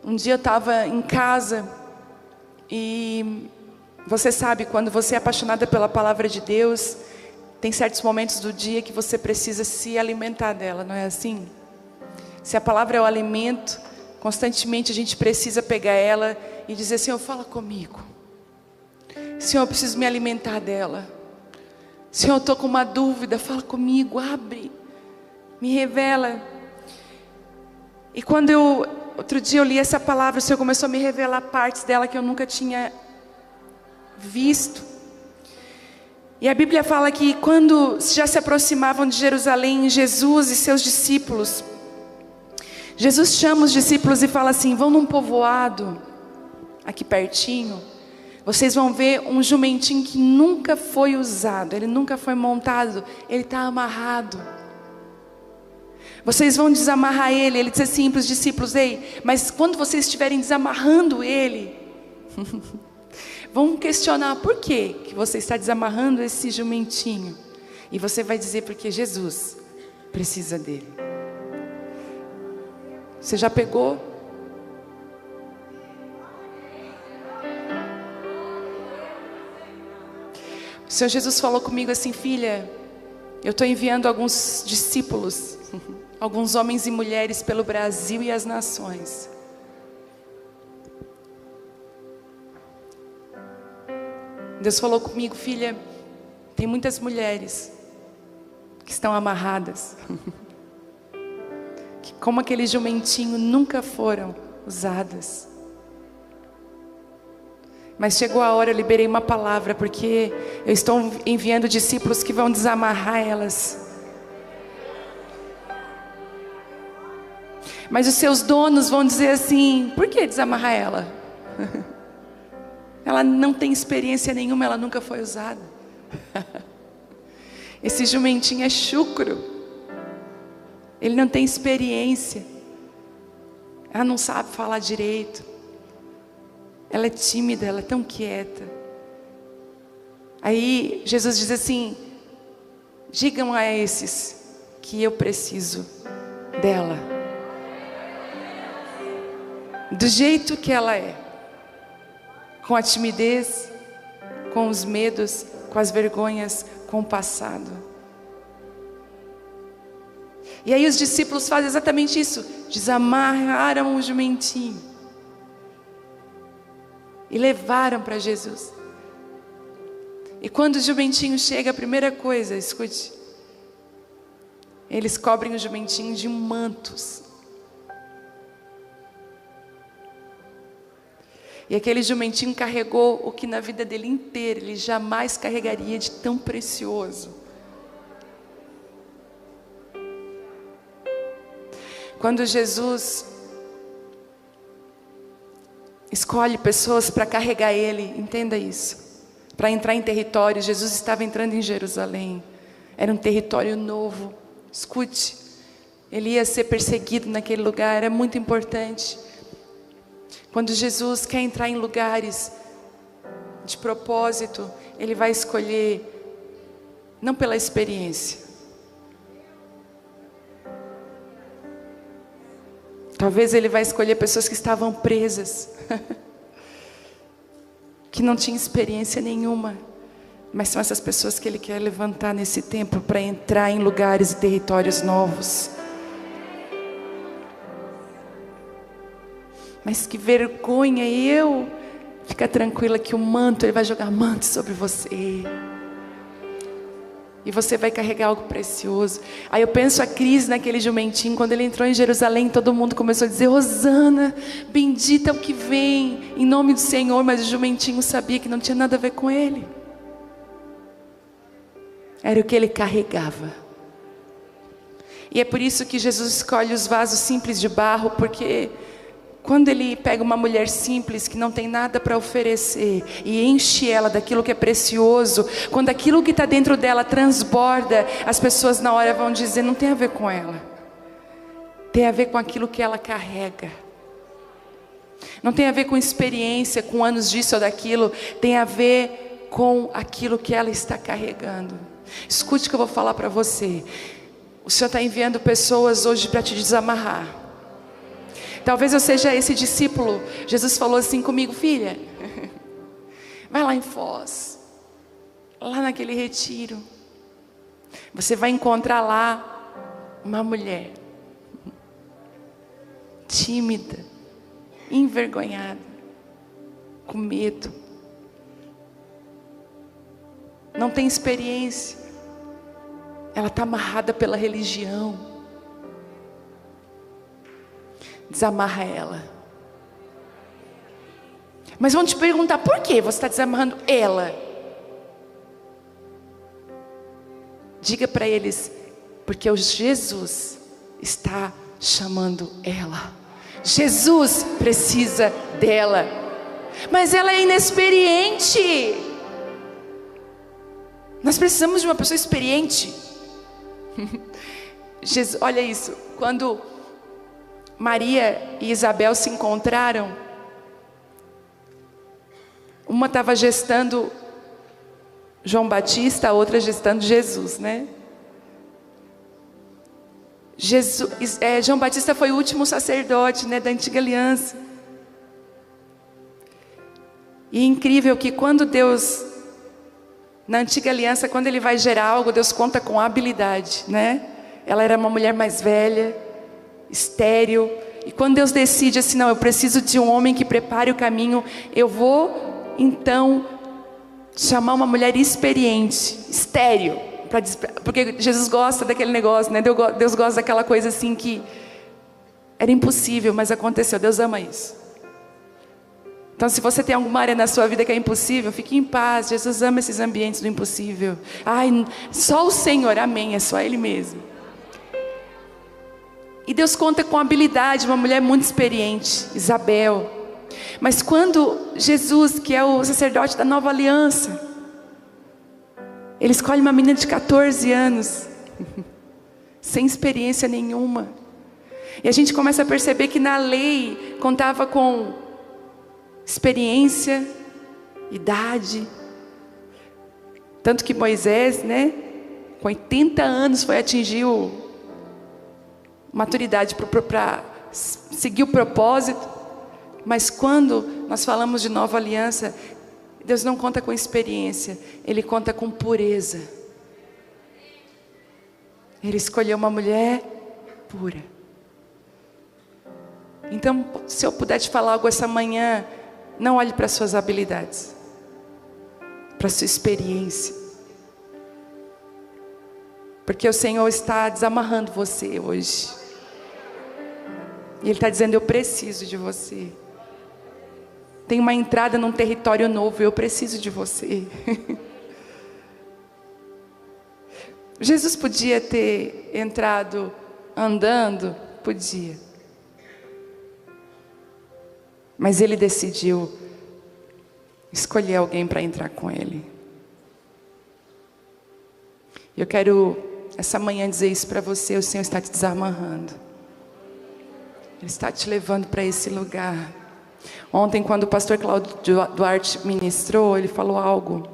Um dia eu estava em casa e você sabe, quando você é apaixonada pela palavra de Deus, tem certos momentos do dia que você precisa se alimentar dela, não é assim? Se a palavra é o alimento, constantemente a gente precisa pegar ela e dizer: Senhor, fala comigo. Senhor, eu preciso me alimentar dela. Senhor, eu estou com uma dúvida, fala comigo, abre, me revela. E quando outro dia eu li essa palavra, o Senhor começou a me revelar partes dela que eu nunca tinha visto. E a Bíblia fala que quando já se aproximavam de Jerusalém, Jesus e seus discípulos, Jesus chama os discípulos e fala assim: vão num povoado, aqui pertinho, vocês vão ver um jumentinho que nunca foi usado, ele nunca foi montado, ele está amarrado. Vocês vão desamarrar ele. Ele disse assim para os discípulos: ei, mas quando vocês estiverem desamarrando ele, vão questionar por que você está desamarrando esse jumentinho. E você vai dizer: porque Jesus precisa dele. Você já pegou? O Senhor Jesus falou comigo assim: filha, eu estou enviando alguns discípulos, alguns homens e mulheres pelo Brasil e as nações. Deus falou comigo: filha, tem muitas mulheres que estão amarradas, que como aquele jumentinho nunca foram usadas. Mas chegou a hora, eu liberei uma palavra, porque eu estou enviando discípulos que vão desamarrar elas. Mas os seus donos vão dizer assim: por que desamarrar ela? Ela não tem experiência nenhuma, ela nunca foi usada. Esse jumentinho é chucro, ele não tem experiência, ela não sabe falar direito, ela é tímida, ela é tão quieta. Aí Jesus diz assim: digam a esses que eu preciso dela, do jeito que ela é, com a timidez, com os medos, com as vergonhas, com o passado. E aí os discípulos fazem exatamente isso: desamarraram o jumentinho e levaram para Jesus. E quando o jumentinho chega, a primeira coisa, escute, eles cobrem o jumentinho de mantos. E aquele jumentinho carregou o que na vida dele inteira ele jamais carregaria de tão precioso. Quando Jesus escolhe pessoas para carregar ele, entenda isso, para entrar em território. Jesus estava entrando em Jerusalém, era um território novo. Escute, ele ia ser perseguido naquele lugar, era muito importante. Quando Jesus quer entrar em lugares de propósito, ele vai escolher não pela experiência. Talvez ele vai escolher pessoas que estavam presas, que não tinham experiência nenhuma, mas são essas pessoas que ele quer levantar nesse tempo para entrar em lugares e territórios novos. Mas que vergonha, fica tranquila que o manto, ele vai jogar manto sobre você. E você vai carregar algo precioso. Aí eu penso a Cris naquele jumentinho, quando ele entrou em Jerusalém, todo mundo começou a dizer: Hosana, bendita é o que vem, em nome do Senhor. Mas o jumentinho sabia que não tinha nada a ver com ele. Era o que ele carregava. E é por isso que Jesus escolhe os vasos simples de barro, porque quando ele pega uma mulher simples que não tem nada para oferecer e enche ela daquilo que é precioso, quando aquilo que está dentro dela transborda, as pessoas na hora vão dizer: não tem a ver com ela, tem a ver com aquilo que ela carrega. Não tem a ver com experiência, com anos disso ou daquilo, tem a ver com aquilo que ela está carregando. Escute o que eu vou falar para você. O Senhor está enviando pessoas hoje para te desamarrar. Talvez eu seja esse discípulo. Jesus falou assim comigo: filha, vai lá em Foz, lá naquele retiro. Você vai encontrar lá uma mulher tímida, envergonhada, com medo, não tem experiência, ela está amarrada pela religião. Desamarra ela. Mas vão te perguntar: por que você está desamarrando ela? Diga para eles: porque o Jesus está chamando ela. Jesus precisa dela. Mas ela é inexperiente. Nós precisamos de uma pessoa experiente. Jesus, olha isso. Quando Maria e Isabel se encontraram, uma estava gestando João Batista, a outra gestando Jesus, né? João Batista foi o último sacerdote, né, da antiga aliança. E é incrível que quando Deus, na antiga aliança, quando Ele vai gerar algo, Deus conta com habilidade, né? Ela era uma mulher mais velha, estéril. E quando Deus decide assim: não, eu preciso de um homem que prepare o caminho, eu vou então chamar uma mulher experiente, estéril, porque Jesus gosta daquele negócio, né? Deus gosta daquela coisa assim que era impossível, mas aconteceu. Deus ama isso. Então, se você tem alguma área na sua vida que é impossível, fique em paz. Jesus ama esses ambientes do impossível. Ai, só o Senhor, amém, é só Ele mesmo. E Deus conta com a habilidade, uma mulher muito experiente, Isabel. Mas quando Jesus, que é o sacerdote da nova aliança, Ele escolhe uma menina de 14 anos, sem experiência nenhuma. E a gente começa a perceber que na lei contava com experiência, idade. Tanto que Moisés, né, com 80 anos foi atingir maturidade para seguir o propósito. Mas quando nós falamos de nova aliança, Deus não conta com experiência, Ele conta com pureza. Ele escolheu uma mulher pura. Então, se eu puder te falar algo essa manhã, não olhe para suas habilidades, para sua experiência, porque o Senhor está desamarrando você hoje. E Ele está dizendo: eu preciso de você. Tem uma entrada num território novo, eu preciso de você. Jesus podia ter entrado andando? Podia. Mas Ele decidiu escolher alguém para entrar com Ele. Eu quero essa manhã dizer isso para você: o Senhor está te desamarrando. Ele está te levando para esse lugar. Ontem, quando o pastor Cláudio Duarte ministrou, ele falou algo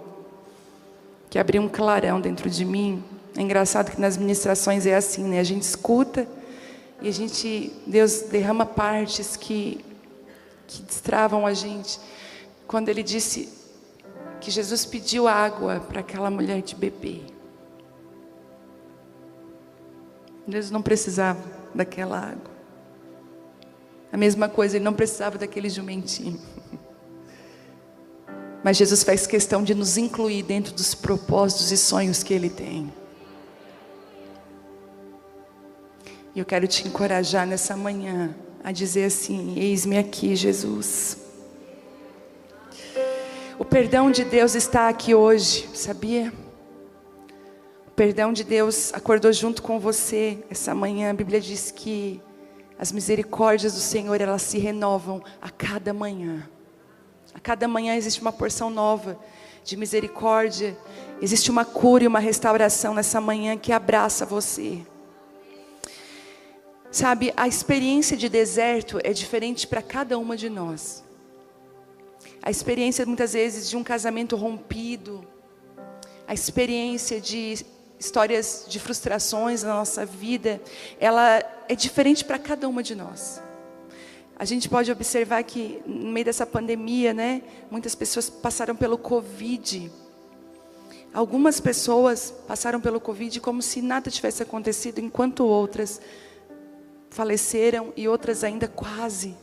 que abriu um clarão dentro de mim. É engraçado que nas ministrações é assim, né? A gente escuta e Deus derrama partes que destravam a gente. Quando ele disse que Jesus pediu água para aquela mulher de beber. Deus não precisava daquela água. A mesma coisa, Ele não precisava daquele jumentinho. Mas Jesus faz questão de nos incluir dentro dos propósitos e sonhos que Ele tem. E eu quero te encorajar nessa manhã a dizer assim: eis-me aqui, Jesus. O perdão de Deus está aqui hoje, sabia? O perdão de Deus acordou junto com você essa manhã. A Bíblia diz que as misericórdias do Senhor, elas se renovam a cada manhã. A cada manhã existe uma porção nova de misericórdia. Existe uma cura e uma restauração nessa manhã que abraça você. Sabe, a experiência de deserto é diferente para cada uma de nós. A experiência muitas vezes de um casamento rompido. A experiência de histórias de frustrações na nossa vida, ela é diferente para cada uma de nós. A gente pode observar que no meio dessa pandemia, né, muitas pessoas passaram pelo Covid. Algumas pessoas passaram pelo Covid como se nada tivesse acontecido, enquanto outras faleceram e outras ainda quase.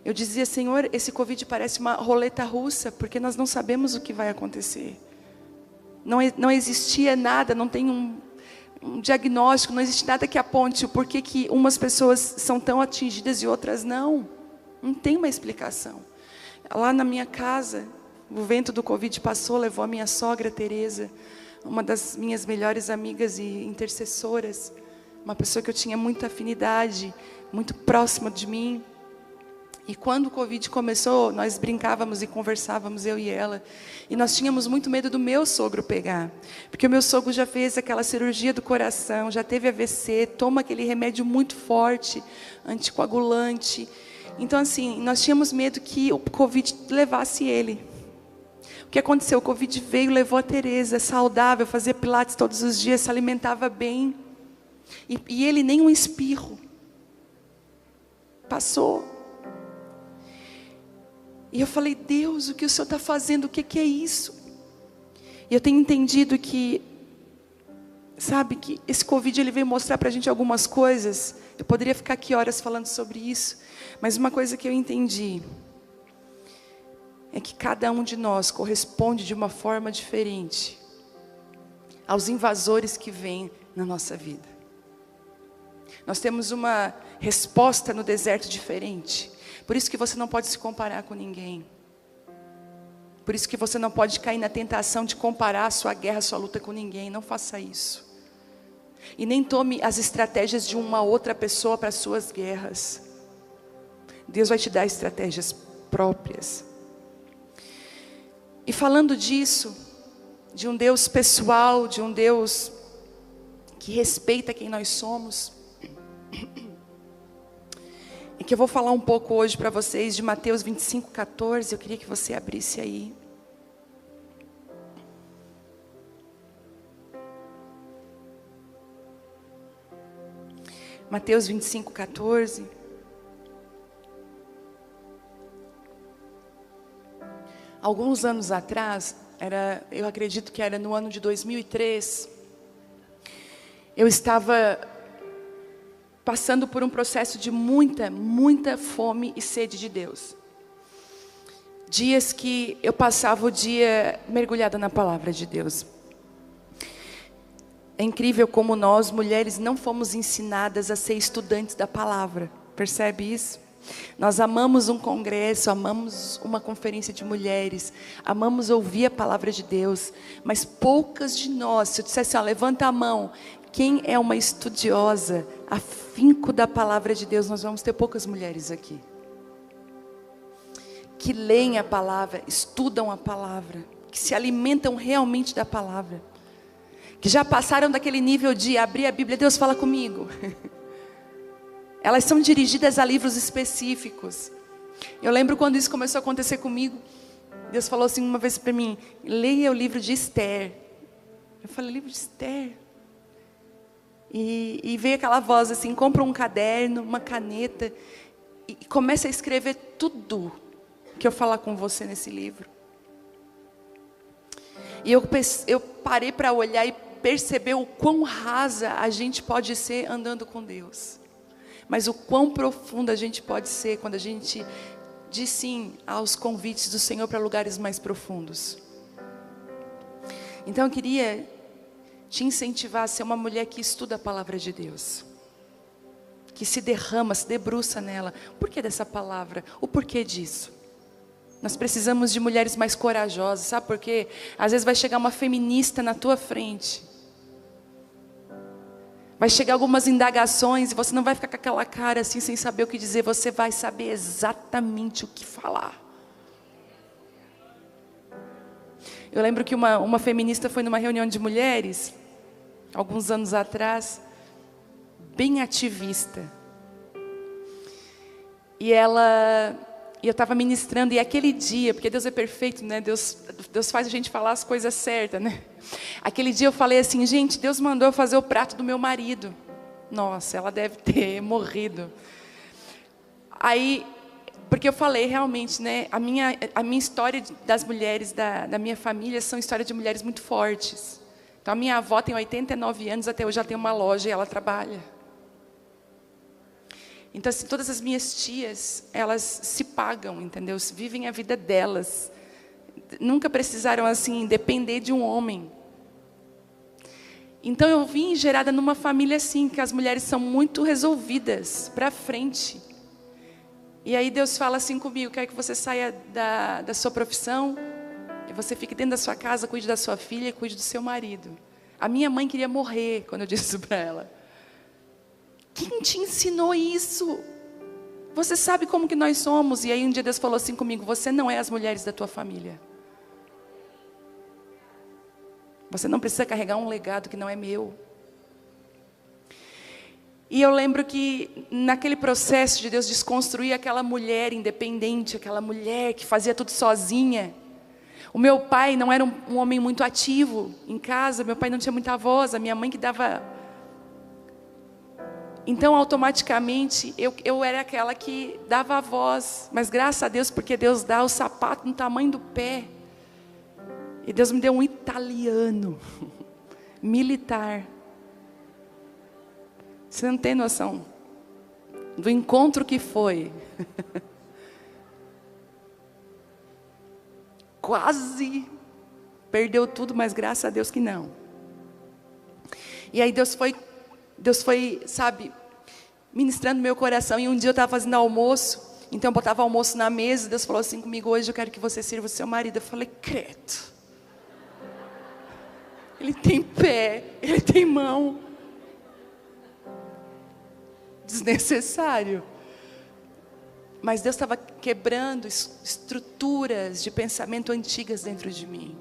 Eu dizia, Senhor, esse Covid parece uma roleta russa, porque nós não sabemos o que vai acontecer. Não existia nada, não tem um diagnóstico, não existe nada que aponte o porquê que umas pessoas são tão atingidas e outras não. Não tem uma explicação. Lá na minha casa, o vento do Covid passou, levou a minha sogra Tereza, uma das minhas melhores amigas e intercessoras, uma pessoa que eu tinha muita afinidade, muito próxima de mim. E quando o Covid começou, nós brincávamos e conversávamos, eu e ela. E nós tínhamos muito medo do meu sogro pegar. Porque o meu sogro já fez aquela cirurgia do coração, já teve AVC, toma aquele remédio muito forte, anticoagulante. Então assim, nós tínhamos medo que o Covid levasse ele. O que aconteceu? O Covid veio, levou a Tereza, saudável, fazia pilates todos os dias, se alimentava bem. E ele nem um espirro. Passou. E eu falei, Deus, o que o Senhor está fazendo? O que é isso? E eu tenho entendido que, sabe, que esse Covid ele veio mostrar para a gente algumas coisas. Eu poderia ficar aqui horas falando sobre isso. Mas uma coisa que eu entendi é que cada um de nós corresponde de uma forma diferente aos invasores que vêm na nossa vida. Nós temos uma resposta no deserto diferente. Por isso que você não pode se comparar com ninguém. Por isso que você não pode cair na tentação de comparar a sua guerra, a sua luta com ninguém. Não faça isso. E nem tome as estratégias de uma outra pessoa para as suas guerras. Deus vai te dar estratégias próprias. E falando disso, de um Deus pessoal, de um Deus que respeita quem nós somos, é que eu vou falar um pouco hoje para vocês de Mateus 25:14. Eu queria que você abrisse aí. Mateus 25:14. Alguns anos atrás, eu acredito que era no ano de 2003, eu estava passando por um processo de muita fome e sede de Deus. Dias que eu passava o dia mergulhada na palavra de Deus. É incrível como nós, mulheres, não fomos ensinadas a ser estudantes da palavra. Percebe isso? Nós amamos um congresso, amamos uma conferência de mulheres, amamos ouvir a palavra de Deus, mas poucas de nós, se eu dissesse, levanta a mão, quem é uma estudiosa, afinco da palavra de Deus, nós vamos ter poucas mulheres aqui. Que leem a palavra, estudam a palavra, que se alimentam realmente da palavra. Que já passaram daquele nível de abrir a Bíblia, Deus fala comigo. Elas são dirigidas a livros específicos. Eu lembro quando isso começou a acontecer comigo. Deus falou assim uma vez para mim, leia o livro de Esther. Eu falei, livro de Esther? E veio aquela voz assim, compra um caderno, uma caneta, e começa a escrever tudo que eu falar com você nesse livro. E eu parei para olhar e perceber o quão rasa a gente pode ser andando com Deus. Mas o quão profundo a gente pode ser quando a gente diz sim aos convites do Senhor para lugares mais profundos. Então eu queria te incentivar a ser uma mulher que estuda a palavra de Deus. Que se derrama, se debruça nela. O porquê dessa palavra? O porquê disso? Nós precisamos de mulheres mais corajosas, sabe por quê? Às vezes vai chegar uma feminista na tua frente. Vai chegar algumas indagações e você não vai ficar com aquela cara assim sem saber o que dizer. Você vai saber exatamente o que falar. Eu lembro que uma feminista foi numa reunião de mulheres, alguns anos atrás, bem ativista. E eu estava ministrando, e aquele dia, porque Deus é perfeito, né? Deus faz a gente falar as coisas certas, né? Aquele dia eu falei assim, gente, Deus mandou eu fazer o prato do meu marido. Nossa, ela deve ter morrido. Aí, porque eu falei realmente, né? A minha história das mulheres da minha família são histórias de mulheres muito fortes. Então, a minha avó tem 89 anos, até hoje ela tem uma loja e ela trabalha. Então, assim, todas as minhas tias, elas se pagam, entendeu? Vivem a vida delas. Nunca precisaram, assim, depender de um homem. Então, eu vim gerada numa família assim, que as mulheres são muito resolvidas, para frente. E aí Deus fala assim comigo: quero que você saia da sua profissão, e você fique dentro da sua casa, cuide da sua filha e cuide do seu marido. A minha mãe queria morrer quando eu disse isso para ela. Quem te ensinou isso? Você sabe como que nós somos. E aí um dia Deus falou assim comigo: você não é as mulheres da tua família. Você não precisa carregar um legado que não é meu. E eu lembro que naquele processo de Deus desconstruir aquela mulher independente, aquela mulher que fazia tudo sozinha. O meu pai não era um homem muito ativo em casa, meu pai não tinha muita voz, a minha mãe que dava. Então automaticamente eu era aquela que dava a voz, mas graças a Deus, porque Deus dá o sapato no tamanho do pé. E Deus me deu um italiano, militar. Você não tem noção do encontro que foi. Quase perdeu tudo, mas graças a Deus que não. E aí Deus foi, sabe, ministrando meu coração. E um dia eu estava fazendo almoço, então eu botava almoço na mesa. Deus falou assim comigo: hoje eu quero que você sirva o seu marido. Eu falei: credo. Ele tem pé, ele tem mão. Desnecessário. Mas Deus estava quebrando estruturas de pensamento antigas dentro de mim.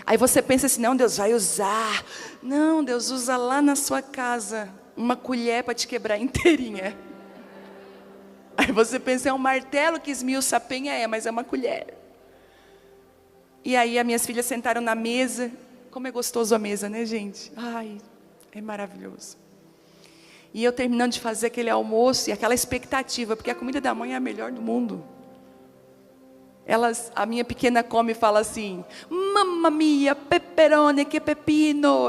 Aí você pensa assim: não, Deus vai usar. Não, Deus usa lá na sua casa uma colher para te quebrar inteirinha. Aí você pensa: é um martelo que esmiuça a penha, mas é uma colher. E aí as minhas filhas sentaram na mesa. Como é gostoso a mesa, né, gente? Ai, é maravilhoso. E eu terminando de fazer aquele almoço e aquela expectativa, porque a comida da mãe é a melhor do mundo. A minha pequena come e fala assim: mamma mia, pepperoni, que pepino.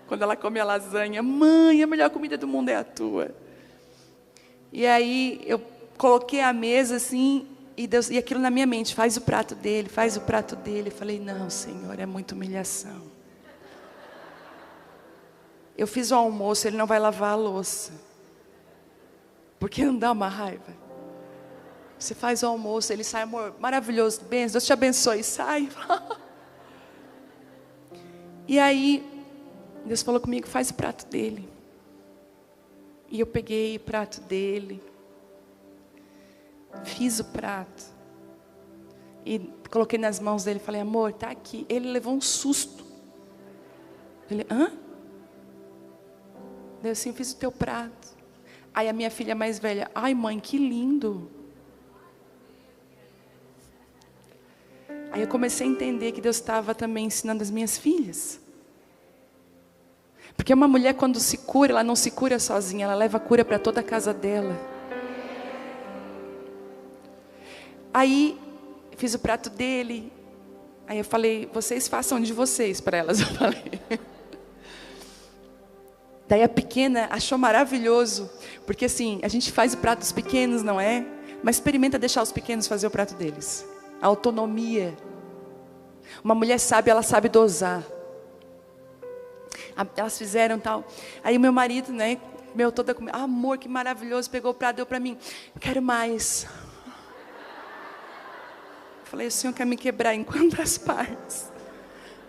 Quando ela come a lasanha: mãe, a melhor comida do mundo é a tua. E aí eu coloquei a mesa assim, e aquilo na minha mente: faz o prato dele, faz o prato dele. Eu falei: não, Senhor, é muita humilhação. Eu fiz o almoço, ele não vai lavar a louça. Porque não dá uma raiva? Você faz o almoço, ele sai: amor, maravilhoso, bem, Deus te abençoe, sai. E aí, Deus falou comigo: faz o prato dele. E eu peguei o prato dele, fiz o prato, e coloquei nas mãos dele, falei: amor, tá aqui. Ele levou um susto. Ele: hã? Eu assim: fiz o teu prato. Aí a minha filha mais velha: ai, mãe, que lindo. Aí eu comecei a entender que Deus estava também ensinando as minhas filhas. Porque uma mulher, quando se cura, ela não se cura sozinha, ela leva a cura para toda a casa dela. Aí fiz o prato dele. Aí eu falei: vocês façam de vocês, para elas. Eu falei. Daí a pequena achou maravilhoso, porque assim, a gente faz o prato dos pequenos, não é? Mas experimenta deixar os pequenos fazer o prato deles. A autonomia. Uma mulher sábia, ela sabe dosar. Elas fizeram tal. Aí o meu marido, né, toda comida: amor, que maravilhoso, pegou o prato, deu para mim. Eu quero mais. Eu falei: o Senhor quer me quebrar em quantas partes?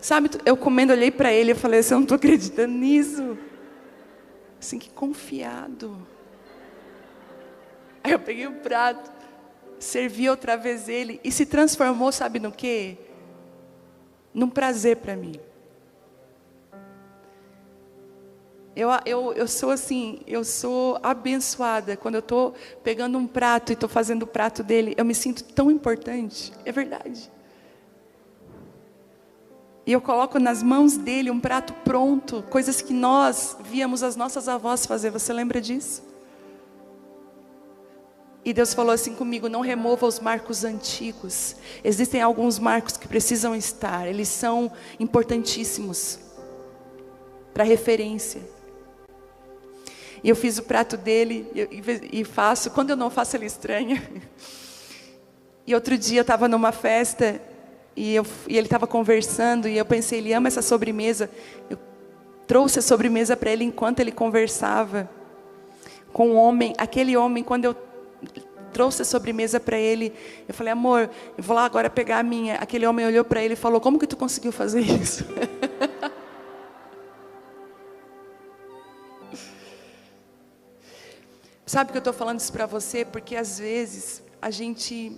Sabe, eu comendo, olhei para ele e falei assim: eu não estou acreditando nisso. Assim, que confiado. Aí eu peguei o prato, servi outra vez ele, e se transformou, sabe no quê? Num prazer para mim. Eu sou assim, eu sou abençoada. Quando eu estou pegando um prato e estou fazendo o prato dele, eu me sinto tão importante. É verdade. E eu coloco nas mãos dele um prato pronto, coisas que nós víamos as nossas avós fazer. Você lembra disso? E Deus falou assim comigo: não remova os marcos antigos. Existem alguns marcos que precisam estar. Eles são importantíssimos para referência. E eu fiz o prato dele e faço. Quando eu não faço, ele estranha. E outro dia eu estava numa festa e ele estava conversando e eu pensei: ele ama essa sobremesa. Eu trouxe a sobremesa para ele enquanto ele conversava com o homem. Aquele homem, quando eu trouxe a sobremesa para ele, eu falei: amor, eu vou lá agora pegar a minha. Aquele homem olhou para ele e falou: como que tu conseguiu fazer isso? Sabe que eu estou falando isso para você? Porque às vezes a gente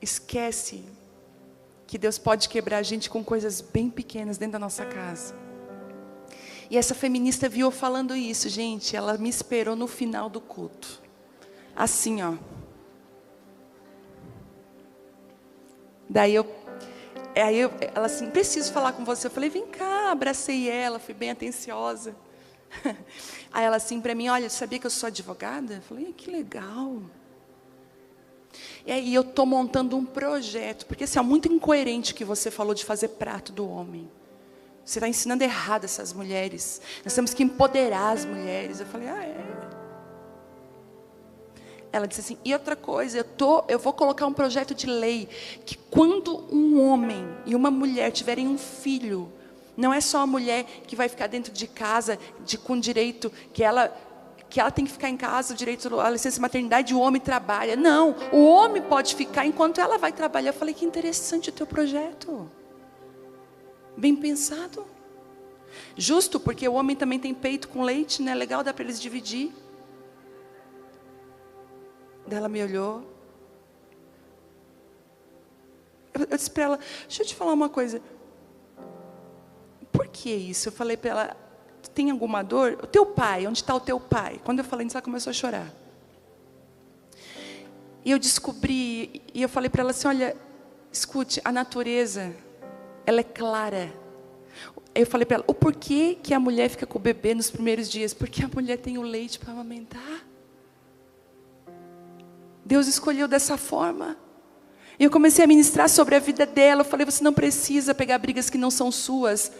esquece que Deus pode quebrar a gente com coisas bem pequenas dentro da nossa casa. E essa feminista viu eu falando isso, gente. Ela me esperou no final do culto. Assim, ó. Daí ela assim: preciso falar com você. Eu falei: vem cá. Abracei ela, fui bem atenciosa. Aí ela assim para mim: olha, sabia que eu sou advogada? Eu falei: que legal. E aí eu estou montando um projeto, porque assim, é muito incoerente o que você falou de fazer prato do homem. Você está ensinando errado essas mulheres. Nós temos que empoderar as mulheres. Eu falei: ah, é. Ela disse assim: e outra coisa, eu vou colocar um projeto de lei, que quando um homem e uma mulher tiverem um filho, não é só a mulher que vai ficar dentro de casa, com direito, que ela tem que ficar em casa, o direito à licença maternidade, o homem trabalha. Não, o homem pode ficar enquanto ela vai trabalhar. Eu falei: que interessante o teu projeto. Bem pensado. Justo, porque o homem também tem peito com leite, né? Legal, dá para eles dividir. Daí ela me olhou. Eu disse para ela: deixa eu te falar uma coisa. Por que isso? Eu falei para ela: tem alguma dor? O teu pai, onde está o teu pai? Quando eu falei isso, ela começou a chorar. E eu descobri, e eu falei para ela assim: olha, escute, a natureza, ela é clara. Eu falei para ela: o porquê que a mulher fica com o bebê nos primeiros dias? Porque a mulher tem o leite para amamentar. Deus escolheu dessa forma. E eu comecei a ministrar sobre a vida dela. Eu falei: você não precisa pegar brigas que não são suas.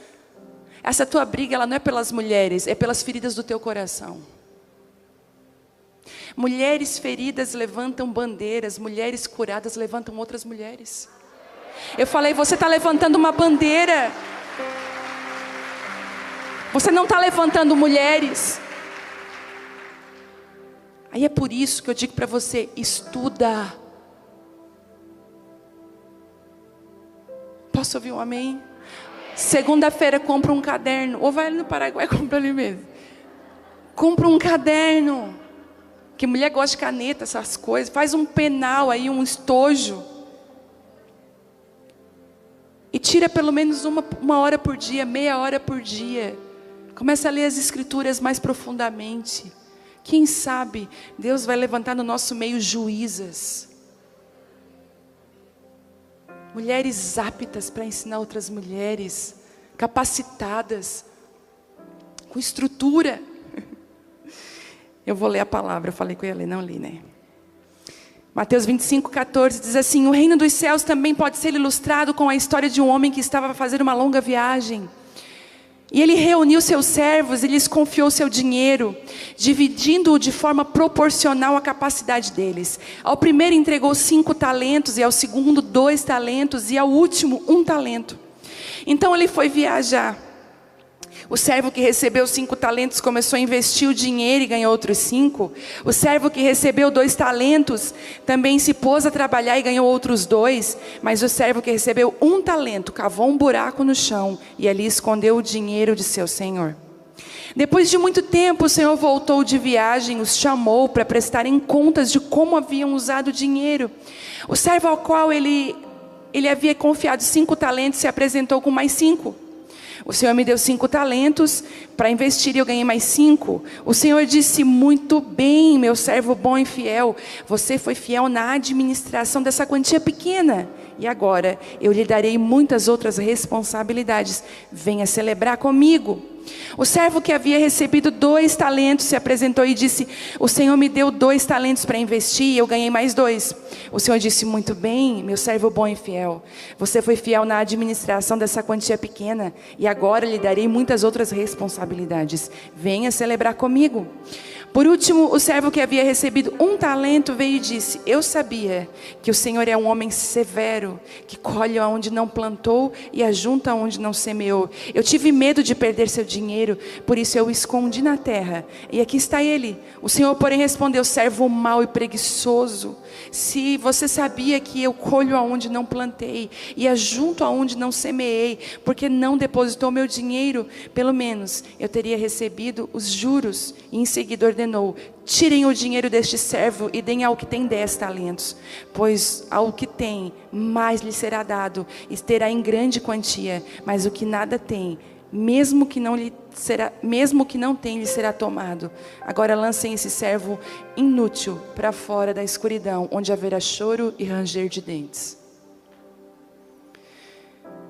Essa tua briga, ela não é pelas mulheres, é pelas feridas do teu coração. Mulheres feridas levantam bandeiras, mulheres curadas levantam outras mulheres. Eu falei: você está levantando uma bandeira. Você não está levantando mulheres. Aí é por isso que eu digo para você: estuda. Posso ouvir um amém? Segunda-feira compra um caderno. Ou vai ali no Paraguai e compra ali mesmo. Compra um caderno. Que mulher gosta de caneta, essas coisas. Faz um penal aí, um estojo. E tira pelo menos uma hora por dia, meia hora por dia. Começa a ler as escrituras mais profundamente. Quem sabe Deus vai levantar no nosso meio juízas. Mulheres aptas para ensinar outras mulheres. Capacitadas. Com estrutura. Eu vou ler a palavra. Eu falei que eu ia ler, não li, né? Mateus 25:14 diz assim: o reino dos céus também pode ser ilustrado com a história de um homem que estava a fazer uma longa viagem. E ele reuniu seus servos e lhes confiou seu dinheiro, dividindo-o de forma proporcional à capacidade deles. Ao primeiro entregou 5 talentos, e ao segundo 2 talentos, e ao último 1 talento. Então ele foi viajar. O servo que recebeu 5 talentos começou a investir o dinheiro e ganhou outros 5. O servo que recebeu 2 talentos também se pôs a trabalhar e ganhou outros 2. Mas o servo que recebeu 1 talento cavou um buraco no chão e ali escondeu o dinheiro de seu senhor. Depois de muito tempo, o senhor voltou de viagem, os chamou para prestarem contas de como haviam usado o dinheiro. O servo ao qual ele havia confiado 5 talentos se apresentou com mais 5. O Senhor me deu 5 talentos para investir e eu ganhei mais 5. O Senhor disse: muito bem, meu servo bom e fiel. Você foi fiel na administração dessa quantia pequena. e agora eu lhe darei muitas outras responsabilidades. Venha celebrar comigo. O servo que havia recebido 2 talentos se apresentou e disse: o Senhor me deu 2 talentos para investir e eu ganhei mais 2. O Senhor disse: muito bem, meu servo bom e fiel. Você foi fiel na administração dessa quantia pequena e agora lhe darei muitas outras responsabilidades. Venha celebrar comigo. Por último, o servo que havia recebido 1 talento veio e disse: eu sabia que o Senhor é um homem severo, que colhe onde não plantou e ajunta onde não semeou. Eu tive medo de perder seu dinheiro, por isso eu o escondi na terra. E aqui está ele. O Senhor, porém, respondeu: servo mau e preguiçoso, se você sabia que eu colho aonde não plantei e ajunto aonde não semeei, porque não depositou meu dinheiro, pelo menos eu teria recebido os juros. E em seguida ordenou: tirem o dinheiro deste servo e deem ao que tem 10 talentos, pois ao que tem, mais lhe será dado, e terá em grande quantia, mas o que nada tem, mesmo que não tem, lhe será tomado. Agora lancem esse servo inútil para fora da escuridão, onde haverá choro e ranger de dentes.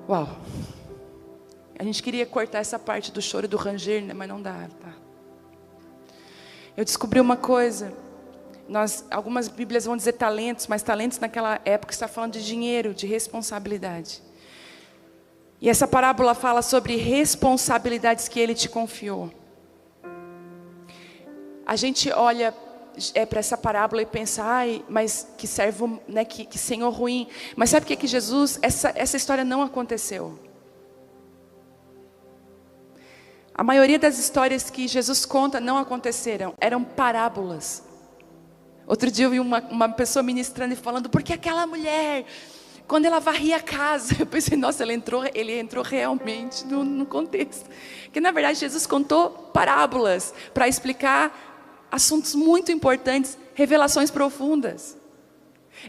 Uau! A gente queria cortar essa parte do choro e do ranger, né? Mas não dá, tá? Eu descobri uma coisa. Algumas Bíblias vão dizer talentos, mas talentos naquela época está falando de dinheiro, de responsabilidade. E essa parábola fala sobre responsabilidades que Ele te confiou. A gente olha para essa parábola e pensa: ai, mas que servo, né, que Senhor ruim. Mas sabe o que Jesus, essa história não aconteceu. A maioria das histórias que Jesus conta não aconteceram, eram parábolas. Outro dia eu vi uma pessoa ministrando e falando: porque aquela mulher, quando ela varria a casa, eu pensei: nossa, ele entrou realmente no contexto. Porque na verdade Jesus contou parábolas para explicar assuntos muito importantes, revelações profundas.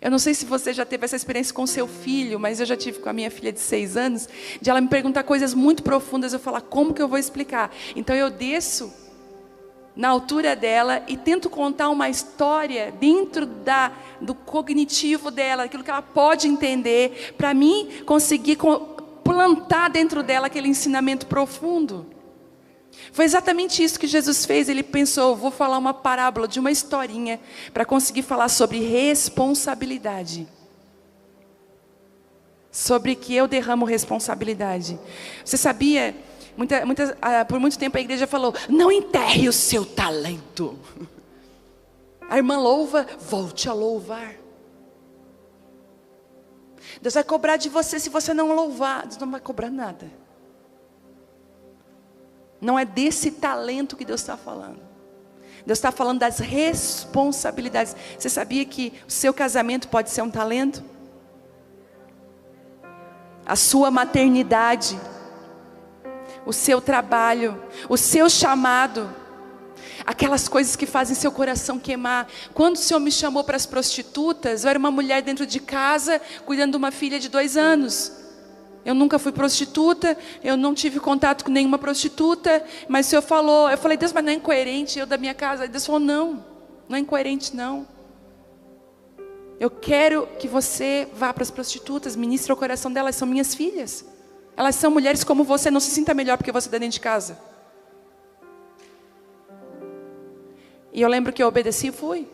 Eu não sei se você já teve essa experiência com seu filho, mas eu já tive com a minha filha de 6 anos, de ela me perguntar coisas muito profundas, eu falar: como que eu vou explicar? Então eu desço na altura dela e tento contar uma história dentro do cognitivo dela, aquilo que ela pode entender, para mim conseguir plantar dentro dela aquele ensinamento profundo. Foi exatamente isso que Jesus fez. Ele pensou: vou falar uma parábola de uma historinha para conseguir falar sobre responsabilidade, sobre que eu derramo responsabilidade. Você sabia, por muito tempo a igreja falou: não enterre o seu talento. A irmã louva, volte a louvar. Deus vai cobrar de você se você não louvar. Deus não vai cobrar nada. Não é desse talento que Deus está falando. Deus está falando das responsabilidades. Você sabia que o seu casamento pode ser um talento? A sua maternidade, o seu trabalho, o seu chamado, aquelas coisas que fazem seu coração queimar. Quando o Senhor me chamou para as prostitutas, eu era uma mulher dentro de casa, cuidando de uma filha de 2 anos. Eu nunca fui prostituta, eu não tive contato com nenhuma prostituta, mas o Senhor falou, eu falei: Deus, mas não é incoerente eu da minha casa? Aí Deus falou: não é incoerente não. Eu quero que você vá para as prostitutas, ministre o coração delas, são minhas filhas. Elas são mulheres como você, não se sinta melhor porque você está dentro de casa. E eu lembro que eu obedeci e fui.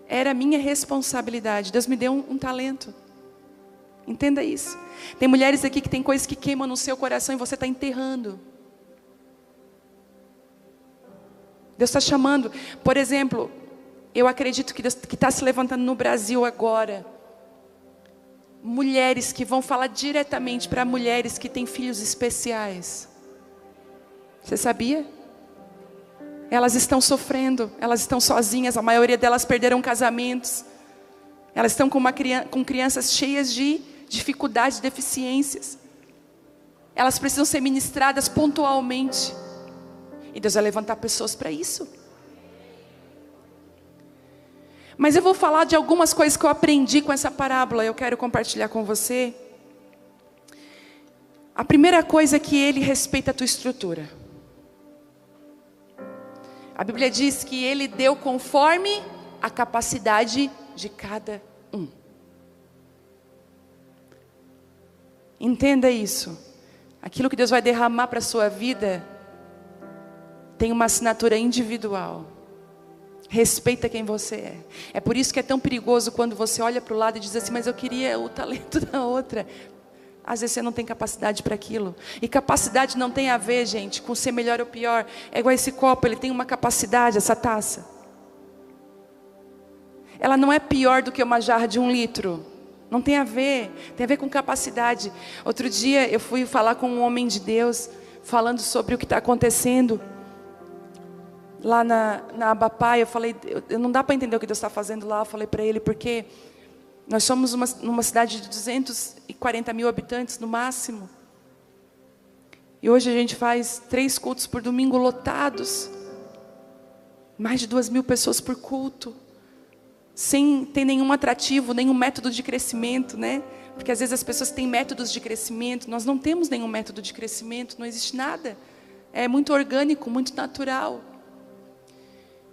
Era minha responsabilidade. Deus me deu um talento. Entenda isso. Tem mulheres aqui que tem coisas que queimam no seu coração e você está enterrando. Deus está chamando. Por exemplo, eu acredito que Deus está se levantando no Brasil agora mulheres que vão falar diretamente para mulheres que têm filhos especiais. Você sabia? Elas estão sofrendo, elas estão sozinhas, a maioria delas perderam casamentos. Elas estão com crianças cheias de dificuldades, deficiências. Elas precisam ser ministradas pontualmente. E Deus vai levantar pessoas para isso. Mas eu vou falar de algumas coisas que eu aprendi com essa parábola. Eu quero compartilhar com você. A primeira coisa é que Ele respeita a tua estrutura. A Bíblia diz que Ele deu conforme a capacidade de cada um. Entenda isso. Aquilo que Deus vai derramar para a sua vida tem uma assinatura individual. Respeita quem você é. É por isso que é tão perigoso quando você olha para o lado e diz assim, mas eu queria o talento da outra. Às vezes você não tem capacidade para aquilo. E capacidade não tem a ver, gente, com ser melhor ou pior. É igual esse copo, ele tem uma capacidade, essa taça. Ela não é pior do que uma jarra de 1 litro. Não tem a ver. Tem a ver com capacidade. Outro dia eu fui falar com um homem de Deus, falando sobre o que está acontecendo lá na Abapá. Eu falei, não dá para entender o que Deus está fazendo lá. Eu falei para ele, porque nós somos numa cidade de 240 mil habitantes no máximo. E hoje a gente faz 3 cultos por domingo lotados. Mais de 2.000 pessoas por culto. Sem ter nenhum atrativo, nenhum método de crescimento, né? Porque às vezes as pessoas têm métodos de crescimento. Nós não temos nenhum método de crescimento, não existe nada. É muito orgânico, muito natural.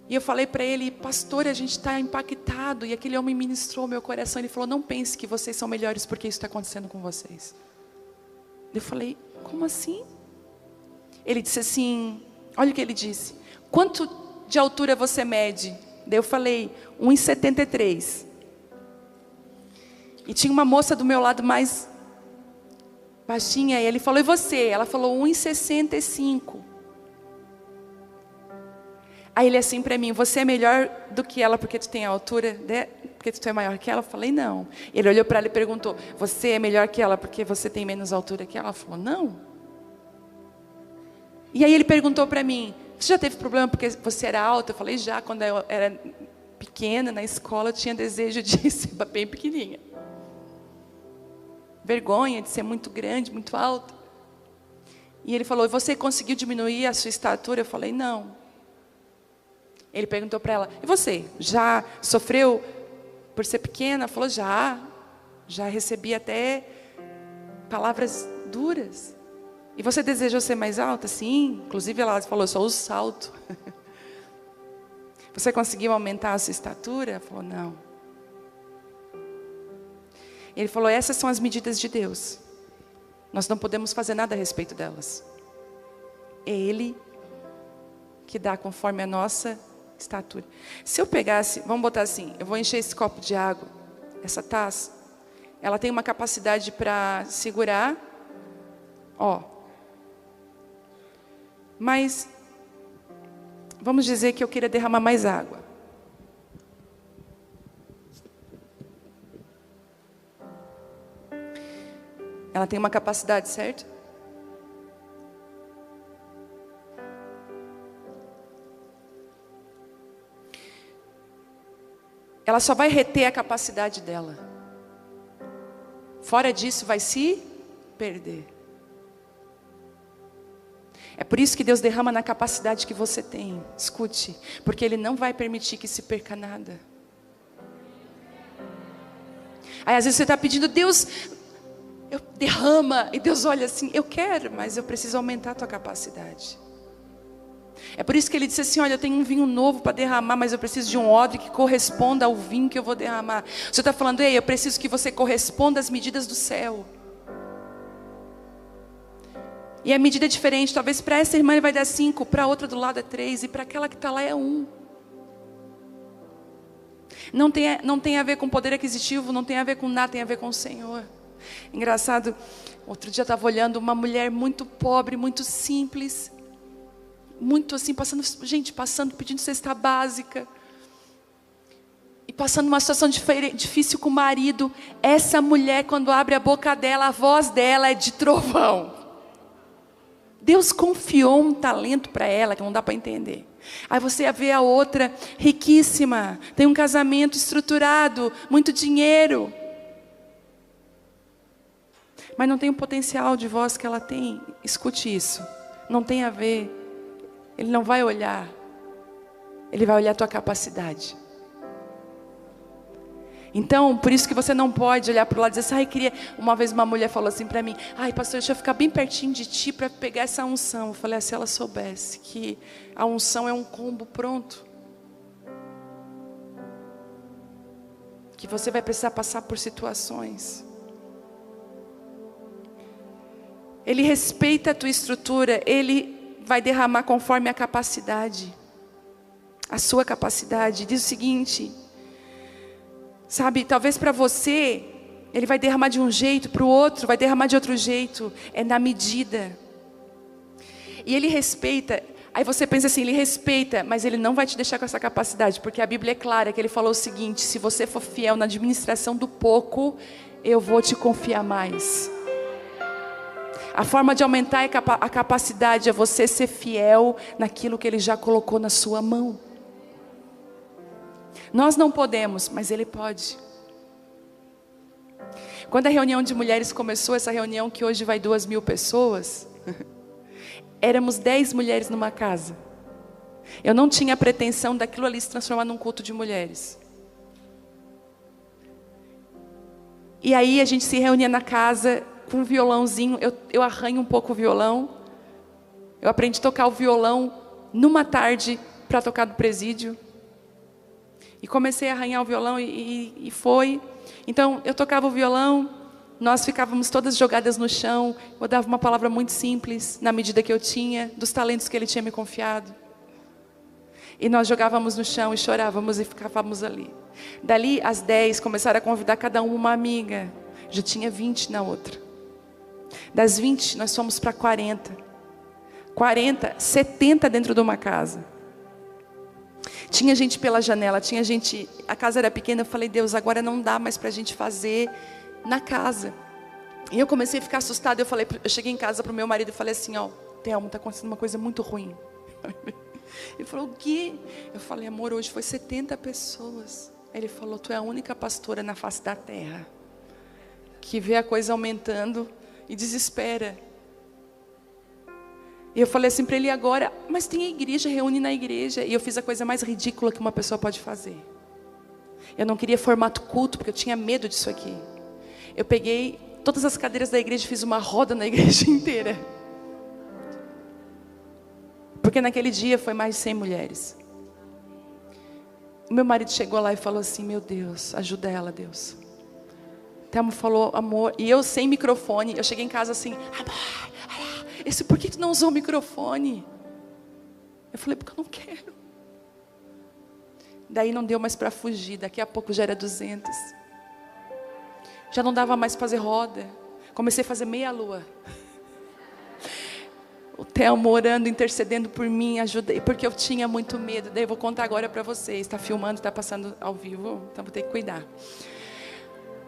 E eu falei para ele, pastor, a gente está impactado. E aquele homem ministrou meu coração. Ele falou, não pense que vocês são melhores porque isso está acontecendo com vocês. Eu falei, como assim? Ele disse assim, olha o que ele disse. Quanto de altura você mede? Daí eu falei, 1,73. E tinha uma moça do meu lado mais baixinha. E ele falou, e você? Ela falou, 1,65. Aí ele assim para mim, você é melhor do que ela porque tu tem a altura, né? Porque tu é maior que ela? Eu falei, não. Ele olhou para ela e perguntou, você é melhor que ela porque você tem menos altura que ela? Ela falou, não. E aí ele perguntou para mim, você já teve problema porque você era alta? Eu falei, já, quando eu era pequena, na escola, eu tinha desejo de ser bem pequenininha. Vergonha de ser muito grande, muito alta. E ele falou, você conseguiu diminuir a sua estatura? Eu falei, não. Ele perguntou para ela, e você, já sofreu por ser pequena? Ela falou, já recebi até palavras duras. E você desejou ser mais alta? Sim, inclusive ela falou, só uso salto. Você conseguiu aumentar a sua estatura? Ela falou, não. Ele falou, essas são as medidas de Deus. Nós não podemos fazer nada a respeito delas. É Ele que dá conforme a nossa estatura. Se eu pegasse, vamos botar assim, eu vou encher esse copo de água, essa taça, ela tem uma capacidade para segurar, mas vamos dizer que eu queira derramar mais água. Ela tem uma capacidade, certo? Ela só vai reter a capacidade dela. Fora disso, vai se perder. É por isso que Deus derrama na capacidade que você tem. Escute, porque Ele não vai permitir que se perca nada. Aí às vezes você está pedindo, Deus, derrama. E Deus olha assim, eu quero, mas eu preciso aumentar a tua capacidade. É por isso que Ele disse assim, olha, eu tenho um vinho novo para derramar, mas eu preciso de um odre que corresponda ao vinho que eu vou derramar. Você está falando, ei, eu preciso que você corresponda às medidas do céu. E a medida é diferente, talvez para essa irmã ele vai dar 5, para a outra do lado é 3, e para aquela que está lá é 1. Não tem a ver com poder aquisitivo, não tem a ver com nada, tem a ver com o Senhor. Engraçado, outro dia eu estava olhando uma mulher muito pobre, muito simples, muito assim, passando, pedindo cesta básica, e passando uma situação difícil com o marido. Essa mulher, quando abre a boca dela, a voz dela é de trovão. Deus confiou um talento para ela, que não dá para entender. Aí você vê a outra, riquíssima, tem um casamento estruturado, muito dinheiro, mas não tem o potencial de voz que ela tem. Escute isso, não tem a ver. Ele não vai olhar, Ele vai olhar a tua capacidade. Então, por isso que você não pode olhar para o lado e dizer assim, queria... Uma vez uma mulher falou assim para mim, pastor, deixa eu ficar bem pertinho de ti para pegar essa unção. Eu falei, se ela soubesse que a unção é um combo pronto, que você vai precisar passar por situações. Ele respeita a tua estrutura, Ele vai derramar conforme a capacidade, a sua capacidade. Diz o seguinte, sabe, talvez para você, Ele vai derramar de um jeito, para o outro vai derramar de outro jeito, é na medida. E Ele respeita, aí você pensa assim, Ele respeita, mas Ele não vai te deixar com essa capacidade, porque a Bíblia é clara que Ele falou o seguinte, se você for fiel na administração do pouco, eu vou te confiar mais. A forma de aumentar a capacidade é você ser fiel naquilo que Ele já colocou na sua mão. Nós não podemos, mas Ele pode. Quando a reunião de mulheres começou, essa reunião que hoje vai 2.000 pessoas, éramos 10 mulheres numa casa. Eu não tinha a pretensão daquilo ali se transformar num culto de mulheres. E aí a gente se reunia na casa com um violãozinho, eu arranho um pouco o violão. Eu aprendi a tocar o violão numa tarde para tocar no presídio. E comecei a arranhar o violão e foi. Então eu tocava o violão, nós ficávamos todas jogadas no chão. Eu dava uma palavra muito simples, na medida que eu tinha, dos talentos que Ele tinha me confiado. E nós jogávamos no chão e chorávamos e ficávamos ali. Dali as 10 começaram a convidar cada uma amiga. Já tinha 20 na outra. Das 20 nós fomos para 40. 40, 70 dentro de uma casa. Tinha gente pela janela, tinha gente... A casa era pequena, eu falei, Deus, agora não dá mais para a gente fazer na casa. E eu comecei a ficar assustada, eu cheguei em casa para o meu marido e falei assim, ó, Telmo, está acontecendo uma coisa muito ruim. Ele falou, o quê? Eu falei, amor, hoje foi 70 pessoas. Ele falou, tu é a única pastora na face da terra que vê a coisa aumentando e desespera. E eu falei assim para ele, agora, mas tem a igreja, reúne na igreja. E eu fiz a coisa mais ridícula que uma pessoa pode fazer. Eu não queria formato culto, porque eu tinha medo disso aqui. Eu peguei todas as cadeiras da igreja e fiz uma roda na igreja inteira. Porque naquele dia foi mais de 100 mulheres. O meu marido chegou lá e falou assim, meu Deus, ajuda ela, Deus. Telmo falou, amor, e eu sem microfone, eu cheguei em casa assim, amor, por que tu não usou o microfone? Eu falei, porque eu não quero. Daí não deu mais para fugir, daqui a pouco já era 200. Já não dava mais para fazer roda. Comecei a fazer meia lua. O Telmo orando, intercedendo por mim, ajudei, porque eu tinha muito medo. Daí eu vou contar agora para vocês. Está filmando, está passando ao vivo, então vou ter que cuidar.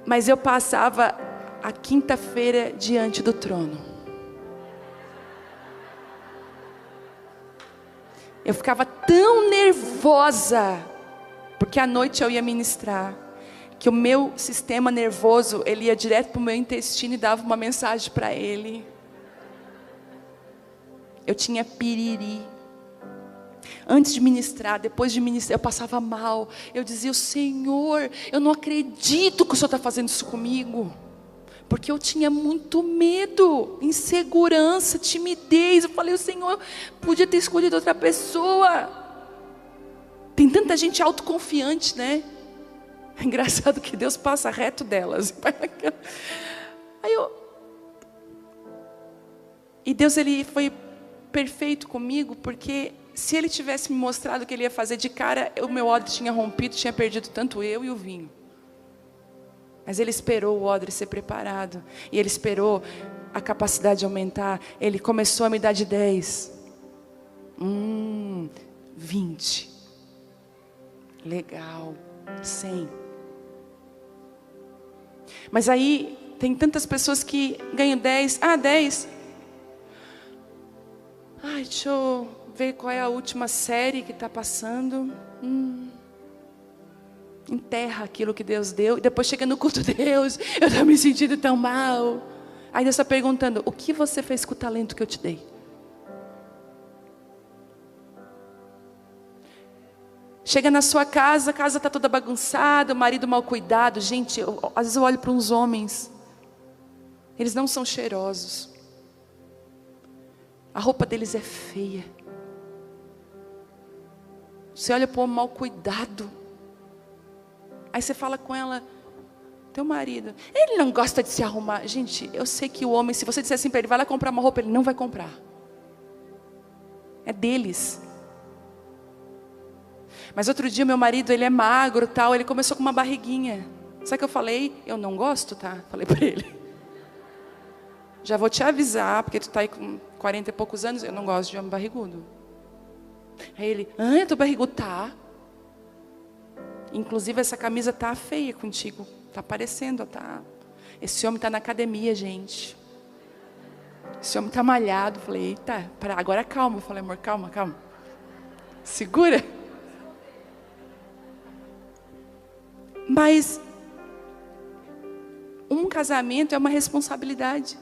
Mas eu passava a quinta-feira diante do trono. Eu ficava tão nervosa, porque à noite eu ia ministrar, que o meu sistema nervoso, ele ia direto para o meu intestino e dava uma mensagem para ele. Eu tinha piriri. Antes de ministrar, depois de ministrar, eu passava mal. Eu dizia, Senhor, eu não acredito que o Senhor está fazendo isso comigo. Porque eu tinha muito medo, insegurança, timidez. Eu falei, o Senhor podia ter escolhido outra pessoa. Tem tanta gente autoconfiante, né? É engraçado que Deus passa reto delas. E Deus, Ele foi perfeito comigo, porque se Ele tivesse me mostrado o que Ele ia fazer de cara, o meu odre tinha rompido, tinha perdido tanto eu e o vinho. Mas Ele esperou o odre ser preparado, e Ele esperou a capacidade de aumentar. Ele começou a me dar de 10, 20, legal, 100. Mas aí tem tantas pessoas que ganham 10, 10. Ai, deixa eu ver qual é a última série que está passando. Enterra aquilo que Deus deu. E depois chega no culto de Deus, eu estou me sentindo tão mal. Aí Deus está perguntando, o que você fez com o talento que eu te dei? Chega na sua casa, a casa está toda bagunçada, o marido mal cuidado. Gente, às vezes eu olho para uns homens, eles não são cheirosos. A roupa deles é feia. Você olha para o homem mal cuidado. Aí você fala com ela, teu marido, ele não gosta de se arrumar. Gente, eu sei que o homem, se você disser assim para ele, vai lá comprar uma roupa, ele não vai comprar. É deles. Mas outro dia meu marido, ele é magro, tal, ele começou com uma barriguinha. Sabe o que eu falei? Eu não gosto, tá? Falei para ele. Já vou te avisar, porque tu tá aí com 40 e poucos anos, eu não gosto de homem barrigudo. Aí ele, eu tô barrigudo, tá? Inclusive essa camisa tá feia contigo, tá aparecendo, tá? Esse homem tá na academia, gente. Esse homem tá malhado. Falei, eita, agora calma. Eu falei, amor, calma, calma. Segura. Mas um casamento é uma responsabilidade.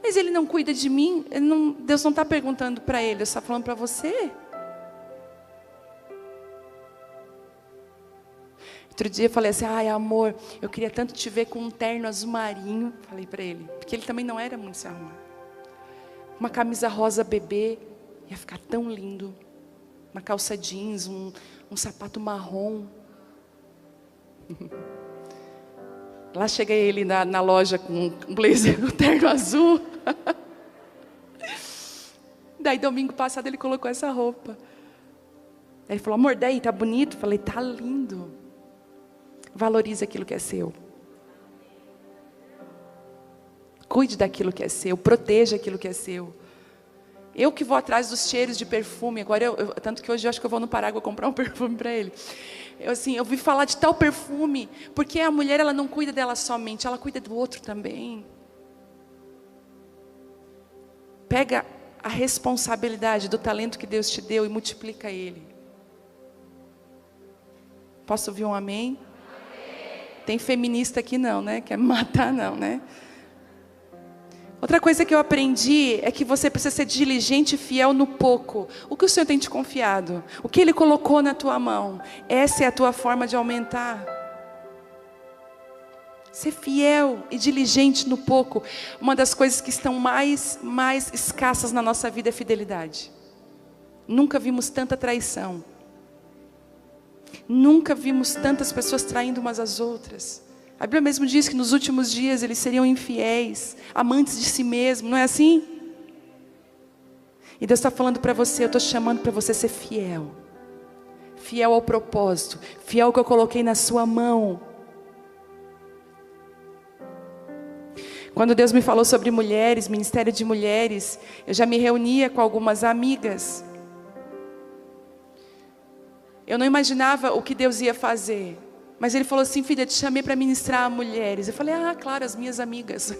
Mas ele não cuida de mim, Deus não está perguntando para ele, Deus está falando para você. Outro dia eu falei assim, amor, eu queria tanto te ver com um terno azul marinho. Falei para ele, porque ele também não era muito se arrumar. Uma camisa rosa bebê, ia ficar tão lindo. Uma calça jeans, um sapato marrom. Lá cheguei ele na loja com um blazer, um terno azul. Daí domingo passado ele colocou essa roupa. Aí ele falou, amor, daí tá bonito? Falei, tá lindo. Valorize aquilo que é seu. Cuide daquilo que é seu, proteja aquilo que é seu. Eu que vou atrás dos cheiros de perfume. Agora, tanto que hoje eu acho que eu vou no Parágua comprar um perfume para ele. Eu ouvi falar de tal perfume, porque a mulher, ela não cuida dela somente, ela cuida do outro também. Pega a responsabilidade do talento que Deus te deu e multiplica ele. Posso ouvir um amém? Amém. Tem feminista aqui não, né? Quer me matar não, né? Outra coisa que eu aprendi é que você precisa ser diligente e fiel no pouco. O que o Senhor tem te confiado? O que Ele colocou na tua mão? Essa é a tua forma de aumentar. Ser fiel e diligente no pouco. Uma das coisas que estão mais escassas na nossa vida é fidelidade. Nunca vimos tanta traição. Nunca vimos tantas pessoas traindo umas às outras. A Bíblia mesmo diz que nos últimos dias eles seriam infiéis, amantes de si mesmo, não é assim? E Deus está falando para você, eu estou chamando para você ser fiel. Fiel ao propósito, fiel ao que eu coloquei na sua mão. Quando Deus me falou sobre mulheres, ministério de mulheres, eu já me reunia com algumas amigas. Eu não imaginava o que Deus ia fazer. Mas Ele falou assim, filha, te chamei para ministrar a mulheres. Eu falei, claro, as minhas amigas.